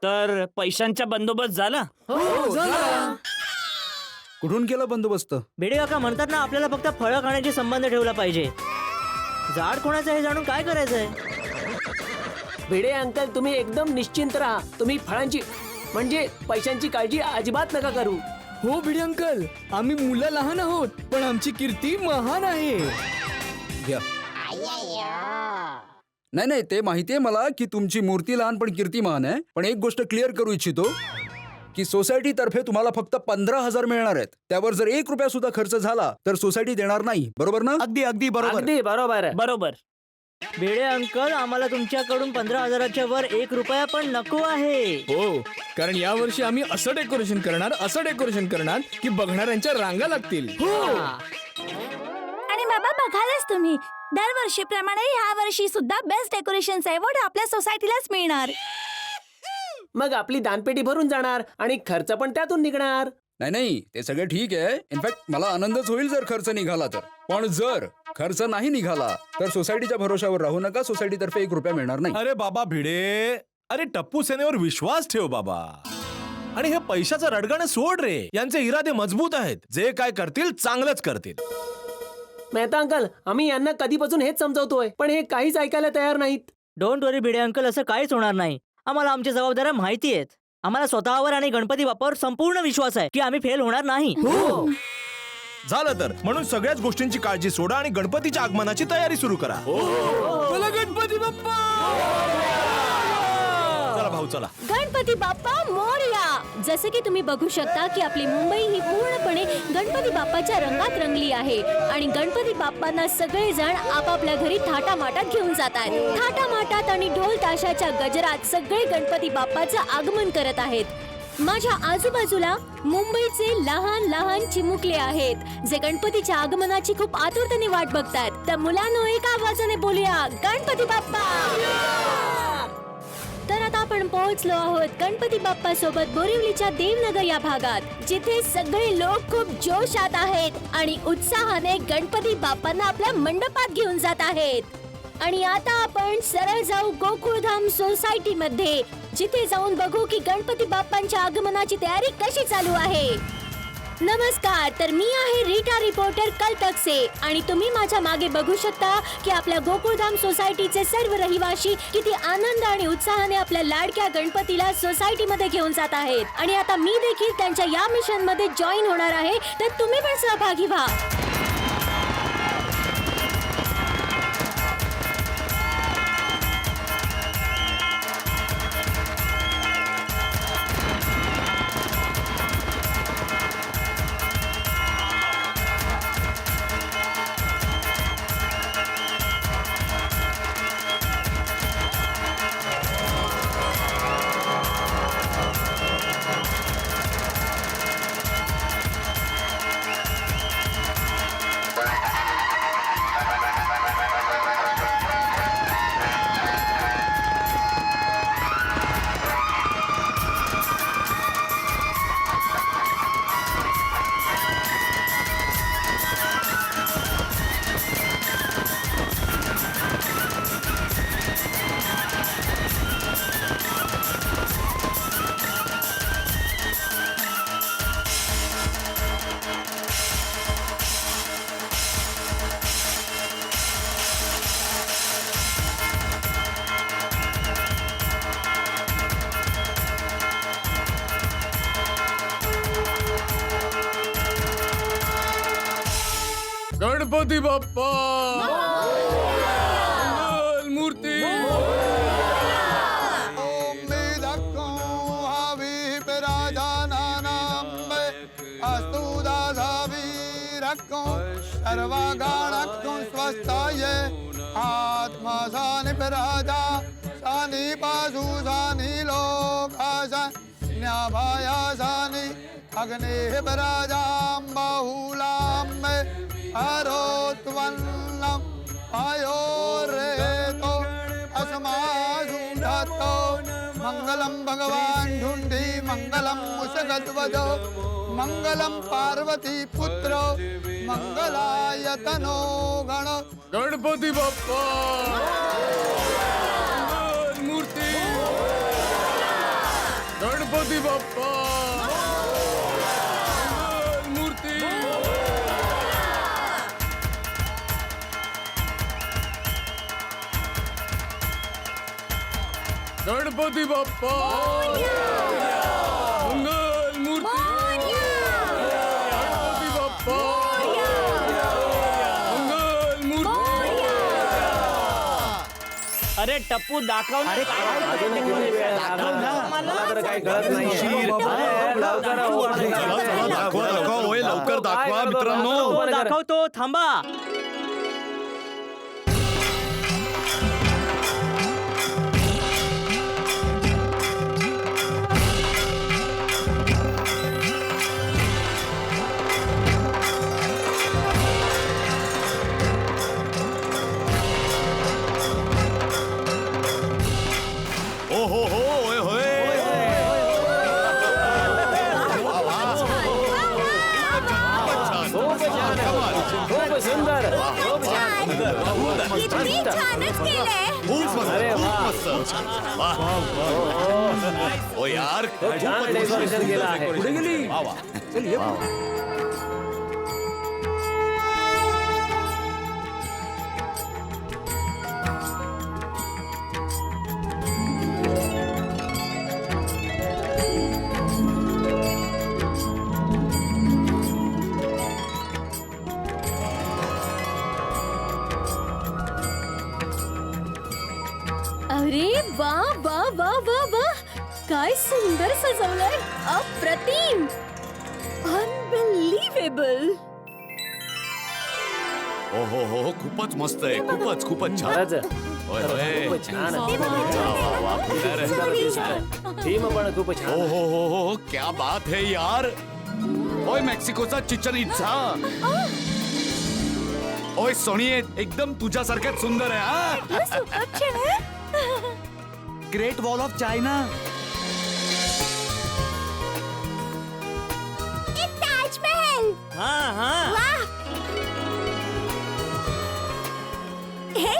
तर पैशांचा बंदोबस्त झाला? कुठून केला बंदोबस्त? भिडे काका म्हणतात ना, आपल्याला फक्त फळं खाण्याशी संबंध ठेवला पाहिजे. झाड कोणाचं हे जाणून काय करायचंय? भिडे अंकल, तुम्ही एकदम निश्चिंत राहा. तुम्ही फळांची म्हणजे पैशांची काळजी अजिबात नका करू. हो भिडे अंकल, आम्ही मुलं लहान आहोत, पण आमची कीर्ती महान आहे. घ्या. नाही, ते माहितीये मला की तुमची मूर्ती लहान पण कीर्ती महान आहे. पण एक गोष्ट क्लिअर करू इच्छितो की सोसायटी तर्फे तुम्हाला फक्त 15,000 मिळणार आहेत. त्यावर जर 1 रुपया सुद्धा खर्च झाला तर सोसायटी देणार नाही. बरोबर ना? अगदी बरोबर. अगदी बरोबर. बरोबर. भिडे अंकल, आम्हाला तुमच्याकडून 15,000च्या वर 1 रुपया पण नको आहे. हो, कारण या वर्षी आम्ही असं डेकोरेशन करणार की बघणाऱ्यांच्या रांगा लागतील. आणि बाबा, बघालच तुम्ही, दरवर्षीप्रमाणे ह्या वर्षी सुद्धा बेस्ट डेकोरेशनचा अवॉर्ड आपल्या सोसायटीलाच मिळणार. मग आपली दानपेटी भरून जाणार आणि खर्च पण त्यातून निघणार. नाही, ते सगळं ठीक आहे. इनफॅक्ट मला आनंदच होईल जर खर्च निघाला तर. पण जर खर्च नाही निघाला तर सोसायटीच्या भरोशावर राहू नका. सोसायटीतर्फे 1 रुपया मिळणार नाही. अरे बाबा भिडे, अरे टप्पू सेनेवर विश्वास ठेव बाबा. आणि हे पैशाचं रडगाणं सोड रे. यांचे इरादे मजबूत आहेत. जे काय करतील चांगलंच करतील. मेहता अंकल, आम्ही यांना कधीपासून हेच समजवतोय, पण हे काहीच ऐकायला तयार नाहीत. डोंट वरी भिडे अंकल, असं काहीच होणार नाही. आम्हाला आमच्या जबाबदाऱ्या माहिती आहेत. आम्हाला स्वतःवर आणि गणपती बाप्पावर संपूर्ण विश्वास आहे की आम्ही फेल होणार नाही. झालं तर म्हणून सगळ्याच गोष्टींची काळजी सोडा आणि गणपतीच्या आगमनाची तयारी सुरू करा. चला गणपती बाप्पा. चला भाऊ, चला. गणपती बाप्पा मोरया. जसे की तुम्ही बघू शकता की आपली मुंबई ही पूर्णपणे गणपती बाप्पाच्या रंगात रंगली आहे. आणि गणपती बाप्पांना सगळेजण आपापल्या घरी थाटामाटात घेऊन जात आहेत. थाटामाटात आणि ढोल ताशाच्या गजरात सगळे गणपती बाप्पाचं आगमन करत आहेत. माझ्या आजूबाजूला मुंबईचे लहान लहान चिमुकले आहेत जे गणपतीच्या आगमनाची खूप आतुरतेने वाट बघतात. तर मुलांनो, एका आवाजाने बोलूया, गणपती बाप्पा. आपण पोहोचलो आहोत गणपती बाप्पा सोबत बोरिवलीच्या देवनगर या भागात, जिथे सगळे लोक खूप जोशात आहेत आणि उत्साहाने गणपती बाप्पांना आपल्या मंडपात घेऊन जात आहेत. आणि आता आपण सरळ जाऊ गोकुळधाम सोसायटी मध्ये, जिथे जाऊन बघू की गणपती बाप्पांच्या आगमनाची तयारी कशी चालू आहे. नमस्कार, तर मी आहे रीटा रिपोर्टर कलतकसे आणि तुम्ही माझ्या मागे बघू शकता की आपल्या गोकुळधाम सोसायटीचे सर्व रहिवासी किती आनंद आणि उत्साहाने आपल्या लाडक्या गणपतीला सोसायटीमध्ये घेऊन जात आहेत. आणि आता मी देखील त्यांच्या या मिशन मध्ये जॉईन होणार आहे, तर तुम्ही पण सहभागी व्हा. गणपती बाप्पा मूर्ती सर्वगाणक्कुं स्वस्थाय आत्मा सानि राजा सानि पासु सानि लोकासा न्याभाया सानि अग्नेः राजां बाहुलां अरोत्वन्नम् आयोरेतो अस्मासुधतो मंगलम भगवान ढुंढी मंगलम मुषगध्वजो मंगलम पार्वती पुत्र मंगलाय तनो गण. गणपती बाप्पा मूर्ती गणपती बाप्पा मूर्ती गणपती बाप्पा मंगल मूर्ती गणपती बाप्पा मंगल मूर्ती. अरे टप्पू दाखव ना. लवकर दाखवा मित्रांनो. दाखवतो, थांबा. ओ हो हो होय होय. खूप सुंदर. ओ यार छान डेकोरेशन केलं आहे. पुढे गेली. चल ये. अरे वा वा वा वा वा, काय सुंदर सजवलंय. अप्रतिम, अनबिलीवेबल. हो हो हो खूपच मस्त आहे. खूपच खूपच छान. खरंच होय होय. खूपच छान. थीम पण खूप हो छान. हो हो हो क्या बात है यार. ओय मेक्सिकोचा चिचन इच्छा. ओय सोनिये एकदम तुझ्यासारख्याच सुंदर आहे. हा great wall of China. Taj Mahal. हा हा हे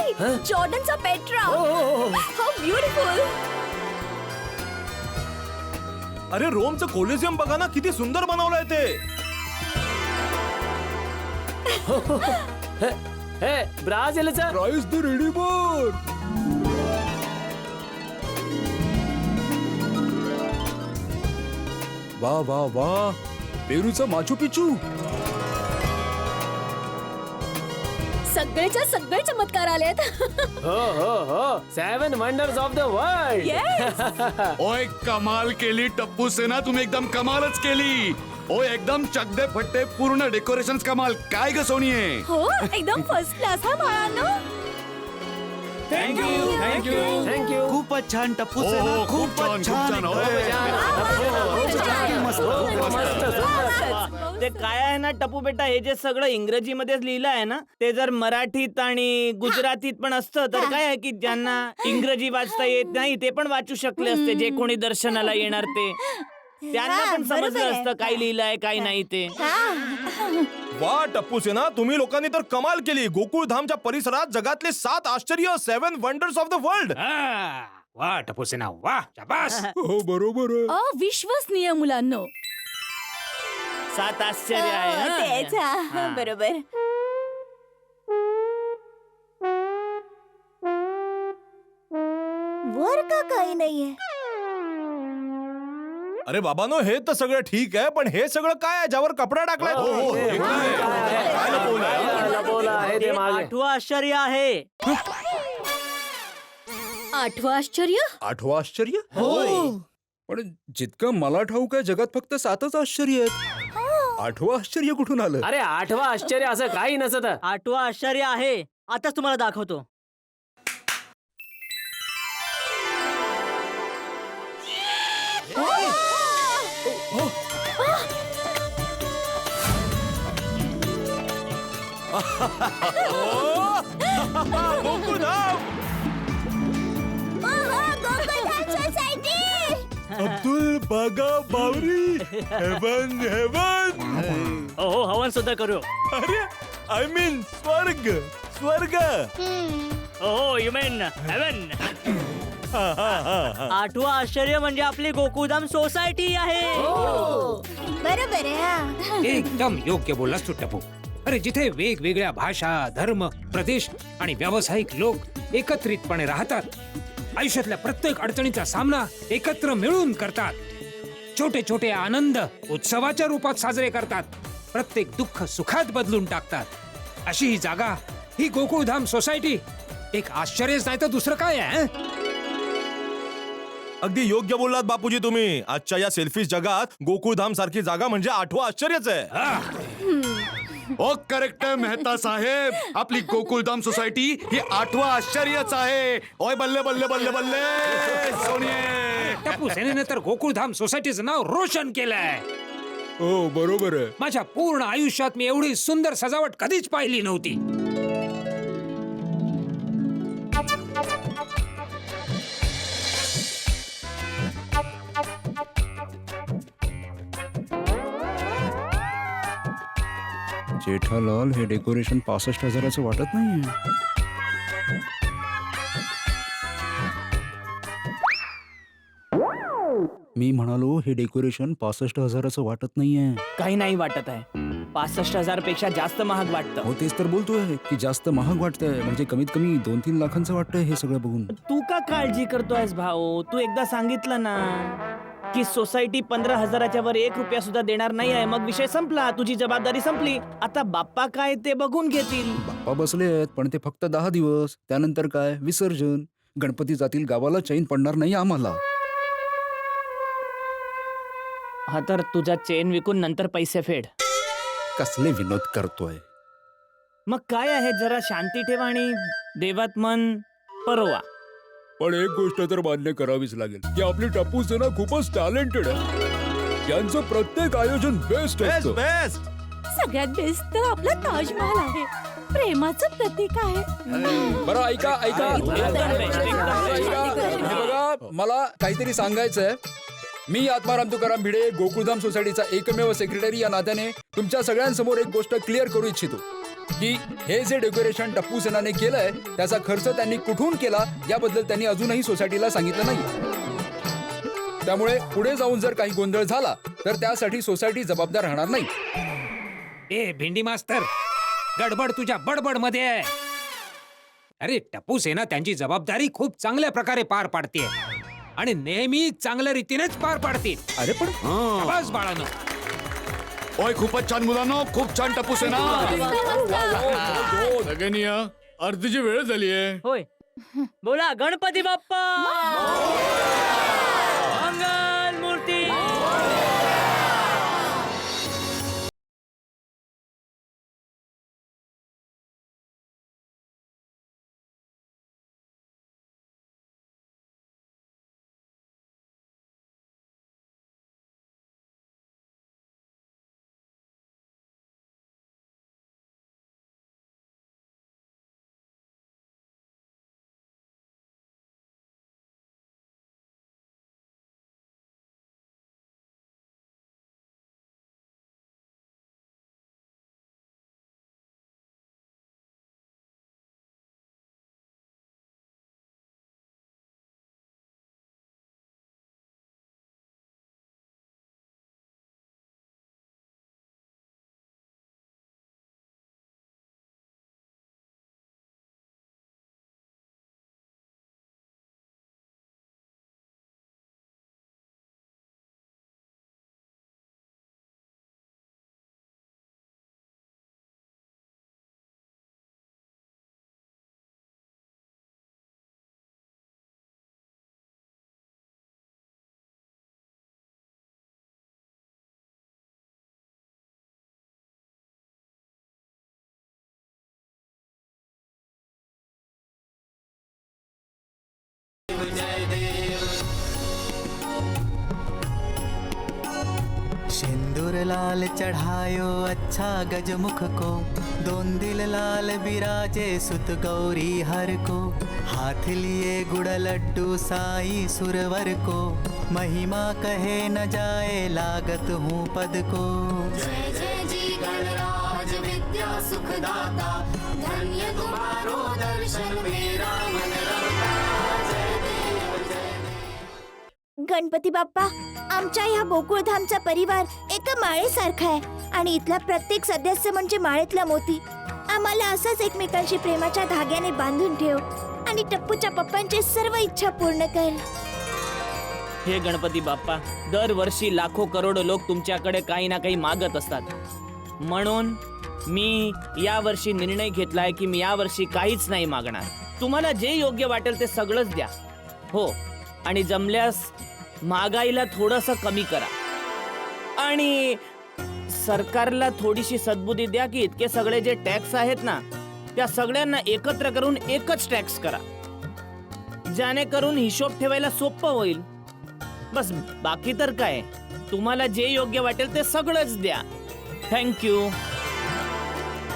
जॉर्डनचा पेट्रा. How beautiful. अरे रोमचं कोलिझियम बघा ना, किती सुंदर बनवलंय ते. हे ब्राझीलचं प्राइस द रेडीबर. वा वा वा, पेरूचा माचू पिचू. सगळेच्या सगळे चमत्कार आलेत. हो 7 वंडर्स ऑफ द वर्ल्ड. ओय कमाल केली टप्पू सेना, तुम्ही एकदम कमालच केली. ओय एकदम चकदे फट्टे पूर्ण डेकोरेशन कमाल. काय ग सोनिये. हो एकदम फर्स्ट क्लास हा बाळांनो. थँक्यू. खूपच छान टप्पू सेना, हो, खूप खूपच छान, छान. खूप ओय. ते काय आहे ना टप्पू बेटा, हे जे सगळं इंग्रजीमध्येच लिहिलं आहे ना, ते जर मराठीत आणि गुजरातीत पण असतं तर काय आहे की ज्यांना इंग्रजी वाचता येत नाही ते पण वाचू शकले असते, जे कोणी दर्शनाला येणार ते. त्यांना पण समजलं असतं काय लिहिलंय काय नाही ते. वा टप्पू सेना, तुम्ही लोकांनी तर कमाल केली. गोकुळधामच्या परिसरात जगातले 7 आश्चर्य, 7 वंडर्स ऑफ द वर्ल्ड. वा टपोसेना वा शाबास. हो बरोबर आहे. अविश्वसनीय मुलांनो. 7 आश्चर्य आहे हा. बरोबर. वर का काही नाहीये. अरे बाबानो, हे तर सगळं ठीक आहे, पण हे सगळं काय आहे ज्यावर कपडा टाकलाय? हे काय आहे? काय लपवलंय? लपवलं आहे ते मागे. 8वं आश्चर्य आहे. 8वं आश्चर्य. 8वं आश्चर्य. पण जितकं मला ठाऊक आहे जगात फक्त 7च आश्चर्य आहेत. 8वं आश्चर्य कुठून आलं. अरे 8वं आश्चर्य असं काही नसत. 8वं आश्चर्य आहे. आताच तुम्हाला दाखवतो. अब्दुल बागा बावरी. Heaven heaven. हो हवन सुद्धा करू. अरे आय मीन स्वर्ग स्वर्ग. हो यू मीन हेवन. 8वं आश्चर्य म्हणजे आपली गोकुळधाम सोसायटी आहे. बरोबर आहे. एकदम योग्य बोललास तू टपू. अरे जिथे वेगवेगळ्या भाषा, धर्म, प्रदेश आणि व्यावसायिक लोक एकत्रितपणे राहतात, आयुष्यातल्या प्रत्येक अडचणीचा सामना एकत्र मिळून करतात, छोटे छोटे आनंद उत्सवाच्या रूपात साजरे करतात, प्रत्येक दुःख सुखात बदलून टाकतात, अशी ही जागा, ही गोकुळधाम सोसायटी एक आश्चर्यच नाही तर दुसरं काय आहे. अगदी योग्य बोललात बापूजी तुम्ही. आजच्या या सेल्फिश जगात गोकुळधाम सारखी जागा म्हणजे 8वं आश्चर्यच आहे. ओ करेक्ट आहे मेहता साहेब. आपली गोकुळधाम सोसायटी ही 8वं आश्चर्यच आहे. ओय बल्ले बल्ले बल्ले बल्ले सोनिये. टप्पू सेनेने तर गोकुळधाम सोसायटीचं नाव रोशन केलंय. हो बरोबर आहे. माझ्या पूर्ण आयुष्यात मी एवढी सुंदर सजावट कधीच पाहिली नव्हती. जेठालाल, हे डेकोरेशन 65,000चं वाटत नाहीये. मी म्हणालो हे डेकोरेशन 65,000चं वाटत नाहीये. काही नाही वाटत आहे. 65,000 पेक्षा जास्त महाग वाटतं. हो तेच तर बोलतोय की जास्त महाग वाटतंय. म्हणजे कमीत कमी 2-3 लाखांचं वाटतंय हे सगळं बघून. तू का काळजी करतोयस भाऊ? तू एकदा सांगितलं ना की सोसायटी 15,000च्या वर 1 रुपया सुद्धा देणार नाही आहे, मग विषय संपला. तुझी जबाबदारी संपली. आता बाप्पा काय ते बघून घेतील. बाप्पा बसले आहेत पण ते फक्त 10 दिवस. त्यानंतर काय विसर्जन. गणपती जातील गावाला, चैन पडणार नाही आम्हाला. हा तर तुझा चेन विकून नंतर पैसे फेड. कसले विनोद करतोय. मग काय आहे, जरा शांती ठेवा आणि देवात मन परोवा. पण एक गोष्ट तर मान्य करावीच लागेल की आपली टप्पू सेना खूपच टॅलेंटेड आहे. यांचं प्रत्येक आयोजन बेस्ट बेस्ट असतं. बेस्ट. सगळ्यात बेस्ट तर आपला ताजमहाल आहे, प्रेमाचं प्रतीक आहे. बरं ऐका ऐका हे बघा, मला काहीतरी सांगायचंय. मी आत्माराम तुकाराम भिडे, गोकुळधाम सोसायटीचा एकमेव सेक्रेटरी या नात्याने तुमच्या सगळ्यांसमोर एक गोष्ट क्लिअर करू इच्छितो की हे जे डेकोरेशन टप्पू सेनाने केलंय त्याचा खर्च त्यांनी कुठून केला याबद्दल त्यांनी अजूनही सोसायटीला सांगितलं नाही. त्यामुळे पुढे जाऊन जर काही गोंधळ झाला तर त्यासाठी सोसायटी जबाबदार राहणार नाही. ए भेंडी मास्तर, गडबड तुझ्या बडबड मध्ये आहे. अरे टप्पू सेना त्यांची जबाबदारी खूप चांगल्या प्रकारे पार पाडते आणि नेहमी चांगल्या रीतीनेच पार पाडते. अरे पण बस बाळानो. ओय खूपच छान मुलांनो, खूप छान टप्पू सेना. सगळ्यांनी या, आरतीची वेळ झाली आहे. होय, बोला गणपती बाप्पा मंगल मूर्ती. सिंदूर लाल चढ़ायो अच्छा गजमुख को, दोन दिल लाल बिराजे सुत गौरी हर को, हाथ लिए गुड़ लड्डू साई सुरवर को, महिमा कहे न जाए लागत हूँ पद को. जय जय जी गणराज विद्या सुखदाता, धन्य तुम्हारो दर्शन मेरा मन रमता. जय देव जय देव. गणपती बाप्पा, आमच्या ह्या गोकुळधामचा परिवार एका माळेसारखा आहे आणि इथला प्रत्येक सदस्य म्हणजे माळेतला मोती. आम्हाला असंच एकमेकांशी प्रेमाच्या धाग्याने बांधून ठेव आणि टप्पूच्या पप्पांची सर्व इच्छा पूर्ण कर. हे गणपती बाप्पा, दरवर्षी लाखो करोडो लोक तुमच्याकडे काही ना काही मागत असतात. म्हणून मी यावर्षी निर्णय घेतलाय की मी यावर्षी काहीच नाही मागणार. तुम्हाला जे योग्य वाटेल ते सगळंच द्या. हो, आणि जमल्यास महागाईला थोडंसं कमी करा आणि सरकारला थोडीशी सद्बुद्धी द्या की इतके सगळे जे टॅक्स आहेत ना त्या सगळ्यांना एकत्र करून एकच टॅक्स करा, जेणेकरून हिशोब ठेवायला सोपं होईल. बस, बाकी तर काय, तुम्हाला जे योग्य वाटेल ते सगळंच द्या. थँक्यू.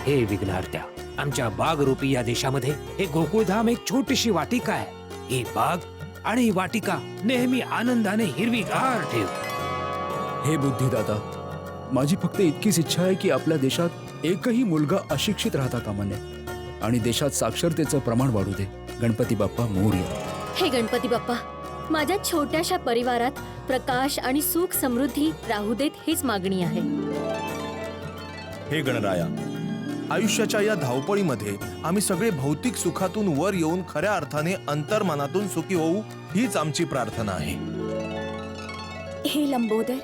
हे विघ्नार्थ्या, आमच्या बागरूपी या देशामध्ये हे गोकुळधाम एक छोटीशी वाटिका आहे. ही बाग आणि ही वाटिका नेहमी आनंदाने हिरवीगार ठेव. हे बुद्धिदाता, माझी फक्त इतकीच इच्छा आहे की आपल्या देशात एकही मुलगा अशिक्षित राहता कामा नये आणि देशात साक्षरतेचं प्रमाण वाढू दे. गणपती बाप्पा मोरया. हे गणपती बाप्पा, माझ्या छोट्याशा परिवारात प्रकाश आणि सुख समृद्धी राहू देत हीच मागणी आहे. हे गणराया, आयुष्याच्या या धावपळीमध्ये आम्ही सगळे भौतिक सुखातून वर येऊन खऱ्या अर्थाने अंतर्मनातून सुखी होऊ हीच आमची प्रार्थना आहे. हे लंबोदर,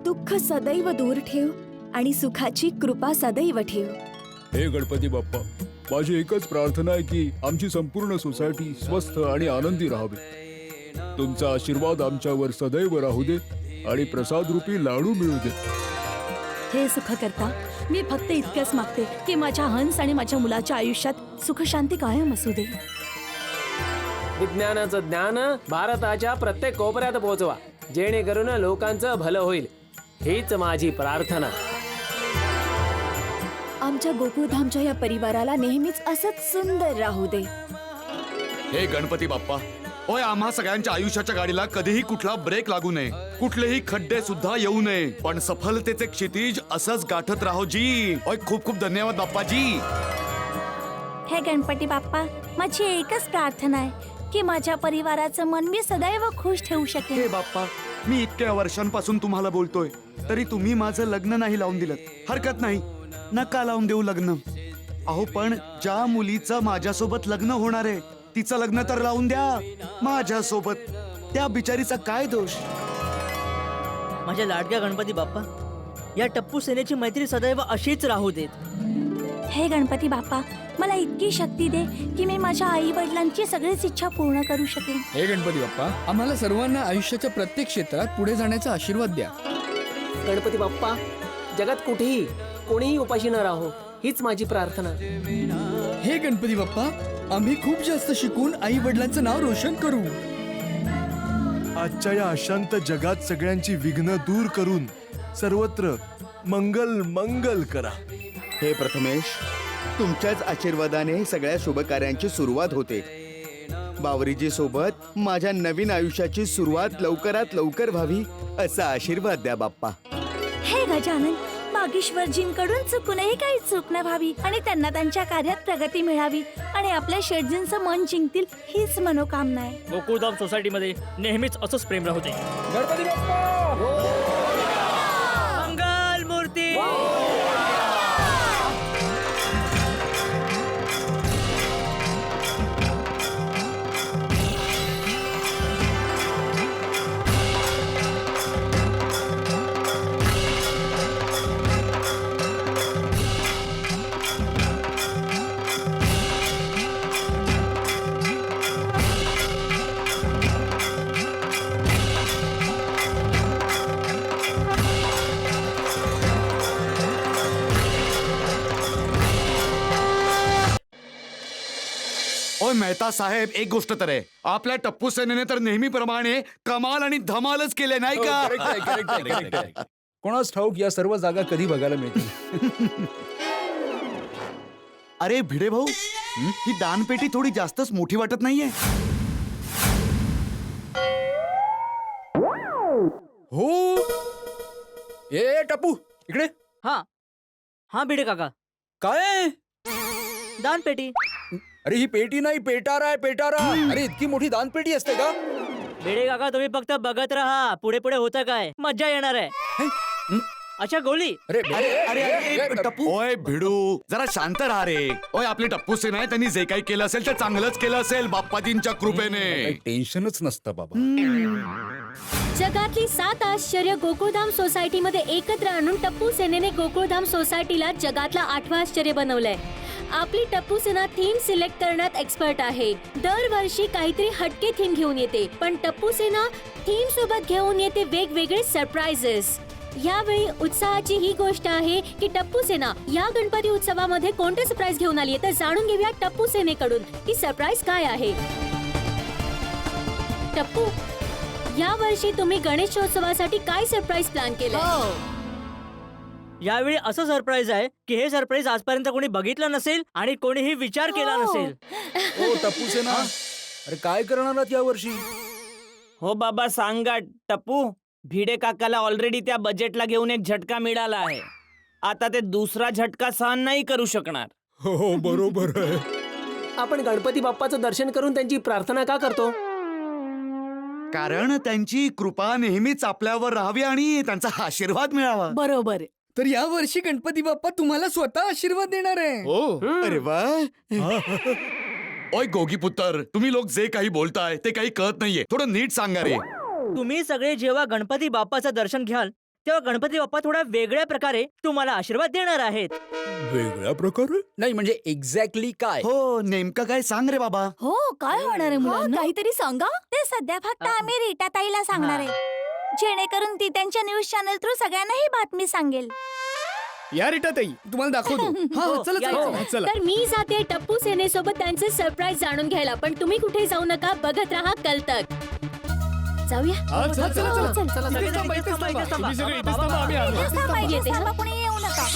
दुःख सदैव दूर ठेव आणि सुखाची कृपा सदैव ठेव. हे गणपती बाप्पा, माझी एकच प्रार्थना आहे की आमची संपूर्ण सोसायटी स्वस्थ आणि आनंदी राहावी. तुमचा आशीर्वाद आमच्यावर सदैव राहू दे आणि प्रसाद रूपी लाडू मिळू दे. हे सुख करता, मी फक्त इतकंच मागते की माझ्या हंस आणि माझ्या मुलाच्या आयुष्यात सुख शांती कायम असू दे. विज्ञानाचं ज्ञान भारताच्या प्रत्येक कोपऱ्यात पोहोचवा, जेणेकरून लोकांचं भलं होईल, हीच माझी प्रार्थना. आमच्या गोकुळधामच्या या परिवाराला नेहमीच असंच सुंदर राहू दे. हे गणपती बाप्पा, ओय आम्हा सगळ्यांच्या आयुष्याच्या गाडीला कधीही कुठला ब्रेक लागू नये, कुठलेही खड्डे सुद्धा येऊ नये, पण सफलतेचे क्षितिज असंच गाठत राहो जी. ओय खूप खूप धन्यवाद बाप्पाजी. हे गणपती बाप्पा, माझी एकच प्रार्थना आहे की माझ्या परिवाराचं मन मी सदैव खुश ठेवू हे शकेन. बाप्पा, मी इतक्या वर्षांपासून तुम्हाला बोलतोय तरी तुम्ही माझं लग्न नाही लावून दिलं. हरकत नाही, नका लावून देऊ लग्न. अहो पण ज्या मुलीचं माझ्यासोबत लग्न होणार आहे तिचं लग्न तर लावून द्या माझ्यासोबत. त्या बिचारीचा काय दोष? माझ्या लाडक्या गणपती बाप्पा, या टप्पू सेनेची मैत्री सदैव अशीच राहू देत. हे गणपती बाप्पा, मला इतकी शक्ती दे की मी माझ्या आई वडिलांची सगळीच इच्छा पूर्ण करू शकेन. हे गणपती बाप्पा, आम्हाला सर्वांना आयुष्याच्या प्रत्येक क्षेत्रात पुढे जाण्याचा आशीर्वाद द्या. गणपती बाप्पा, जगात कुठेही कोणीही उपाशी न राहो हीच माझी प्रार्थना. हे गणपती बाप्पा, आम्ही खूप जास्त शिकून आई वडिलांचं नाव रोशन करू. आजच्या या अशांत जगात सगळ्यांची विघ्न दूर करून सर्वत्र मंगल मंगल करा. हे प्रथमेश, तुमच्याच आशीर्वादाने सगळ्या शुभ कार्यांची सुरुवात होते. बावरीजी सोबत माझ्या नवीन आयुष्याची सुरुवात लवकरात लवकर व्हावी असा आशीर्वाद द्या बाप्पा. हे गजानन, बागेश्वरजींकडून चुकूनही काही चूक न व्हावी आणि त्यांना त्यांच्या कार्यात प्रगती मिळावी आणि आपल्या शेटजींचं मन जिंकतील हीच मनोकामना आहे. गोकुळधाम सोसायटीमध्ये नेहमीच असंच प्रेम राहू दे. गणपती बाप्पा, मंगल मूर्ती. ओय मेहता साहेब, एक गोष्ट तर आहे, आपल्या टप्पू सेनेने तर नेहमीप्रमाणे कमाल आणि धमालच केले नाही का? कोणास ठाऊक या सर्व जागा कधी बघायला मिळतील. अरे भिडे भाऊ, ही दानपेटी थोडी जास्तच मोठी वाटत नाहीये? हो, ए टप्पू इकडे. हा हा भिडे काका, काय? दानपेटी. अरे ही पेटी नाही, पेटारा आहे, पेटारा. अरे इतकी मोठी दानपेटी असते का? भिडे काका, तुम्ही फक्त बघत राहा, पुढे पुढे होतं काय, मज्जा येणार आहे. अच्छा गोळी. अरे टप्पू, ओय भिडू, जरा शांत राहा रे. ओय आपली टप्पू सेना आहे, त्यांनी जे काही केलं असेल ते चांगलंच केलं असेल बाप्पाजींच्या कृपेने. टेन्शनच नसतं बाबा. जगातली 7 आश्चर्य गोकुळधाम सोसायटीमध्ये एकत्र आणून टप्पू सेनेने गोकुळधाम सोसायटीला जगातला 8वं आश्चर्य बनवलंय. आपली टप्पू सेना थीम सिलेक्ट करण्यात एक्सपर्ट आहे. दरवर्षी काहीतरी हटके थीम घेऊन येते, पण टप्पू सेना थीम सोबत घेऊन येते वेगवेगळे सरप्राइजेस. यावेळी उत्साहाची ही गोष्ट आहे की टप्पू सेना या गणपती उत्सवामध्ये कोणते सरप्राईज घेऊन आली आहे, तर जाणून घेऊया टप्पू सेनेकडून की सरप्राईज काय आहे. टप्पू, या वर्षी तुम्ही गणेशोत्सवासाठी काय सरप्राईज प्लॅन केलंय? यावेळी असं सरप्राईज आहे की हे सरप्राईज आजपर्यंत कोणी बघितलं नसेल आणि कोणीही विचार केला नसेल. ओ टप्पू सेना, अरे काय करणार आहात या वर्षी? हो बाबा सांगा टप्पू, भिडे काकाला ऑलरेडी त्या बजेटला घेऊन एक झटका मिळाला आहे. आता ते दुसरा झटका सहन नाही करू शकणार. हो बरोबर आहे. आपण गणपती बाप्पाचं दर्शन करून त्यांची प्रार्थना का करतो? कारण त्यांची कृपा नेहमीच आपल्यावर राहावी आणि त्यांचा आशीर्वाद मिळावा. बरोबर. तर या वर्षी गणपती बाप्पा तुम्हाला स्वतः आशीर्वाद देणार आहे. हो, अरे वा. ओय गोगी पुत्र, तुम्ही लोक जे काही बोलताय ते काही कळत नाहीये, थोडं नीट सांगा रे. तुम्ही सगळे जेव्हा गणपती बाप्पाचं दर्शन घ्याल तेव्हा गणपती बाप्पा थोड्या वेगळ्या प्रकारे तुम्हाला आशीर्वाद देणार आहेत. वेगळ्या प्रकारे? नाही म्हणजे एक्झॅक्टली काय? हो, नेमकं काय सांग रे बाबा. हो, काय होणार आहे मुलांना? काहीतरी सांगा. ते सध्या फक्त आम्ही रीटाताईला सांगणार आहे, जेणेकरून ती त्यांच्या न्यूज चॅनल थ्रू सगळ्यांना ही बातमी सांगेल. या रीटाताई, तुम्हाला दाखवतो. हा चला चला. तर मी जाते टप्पू सेनेसोबत त्यांचे सरप्राईज जाणून घ्यायला, पण तुम्ही कुठे जाऊ नका, बघत राहा कल तक. जाऊया. चला चल. तुम्ही सगळे इथेच थांबा, आम्ही आलो. कोणी येऊ नका.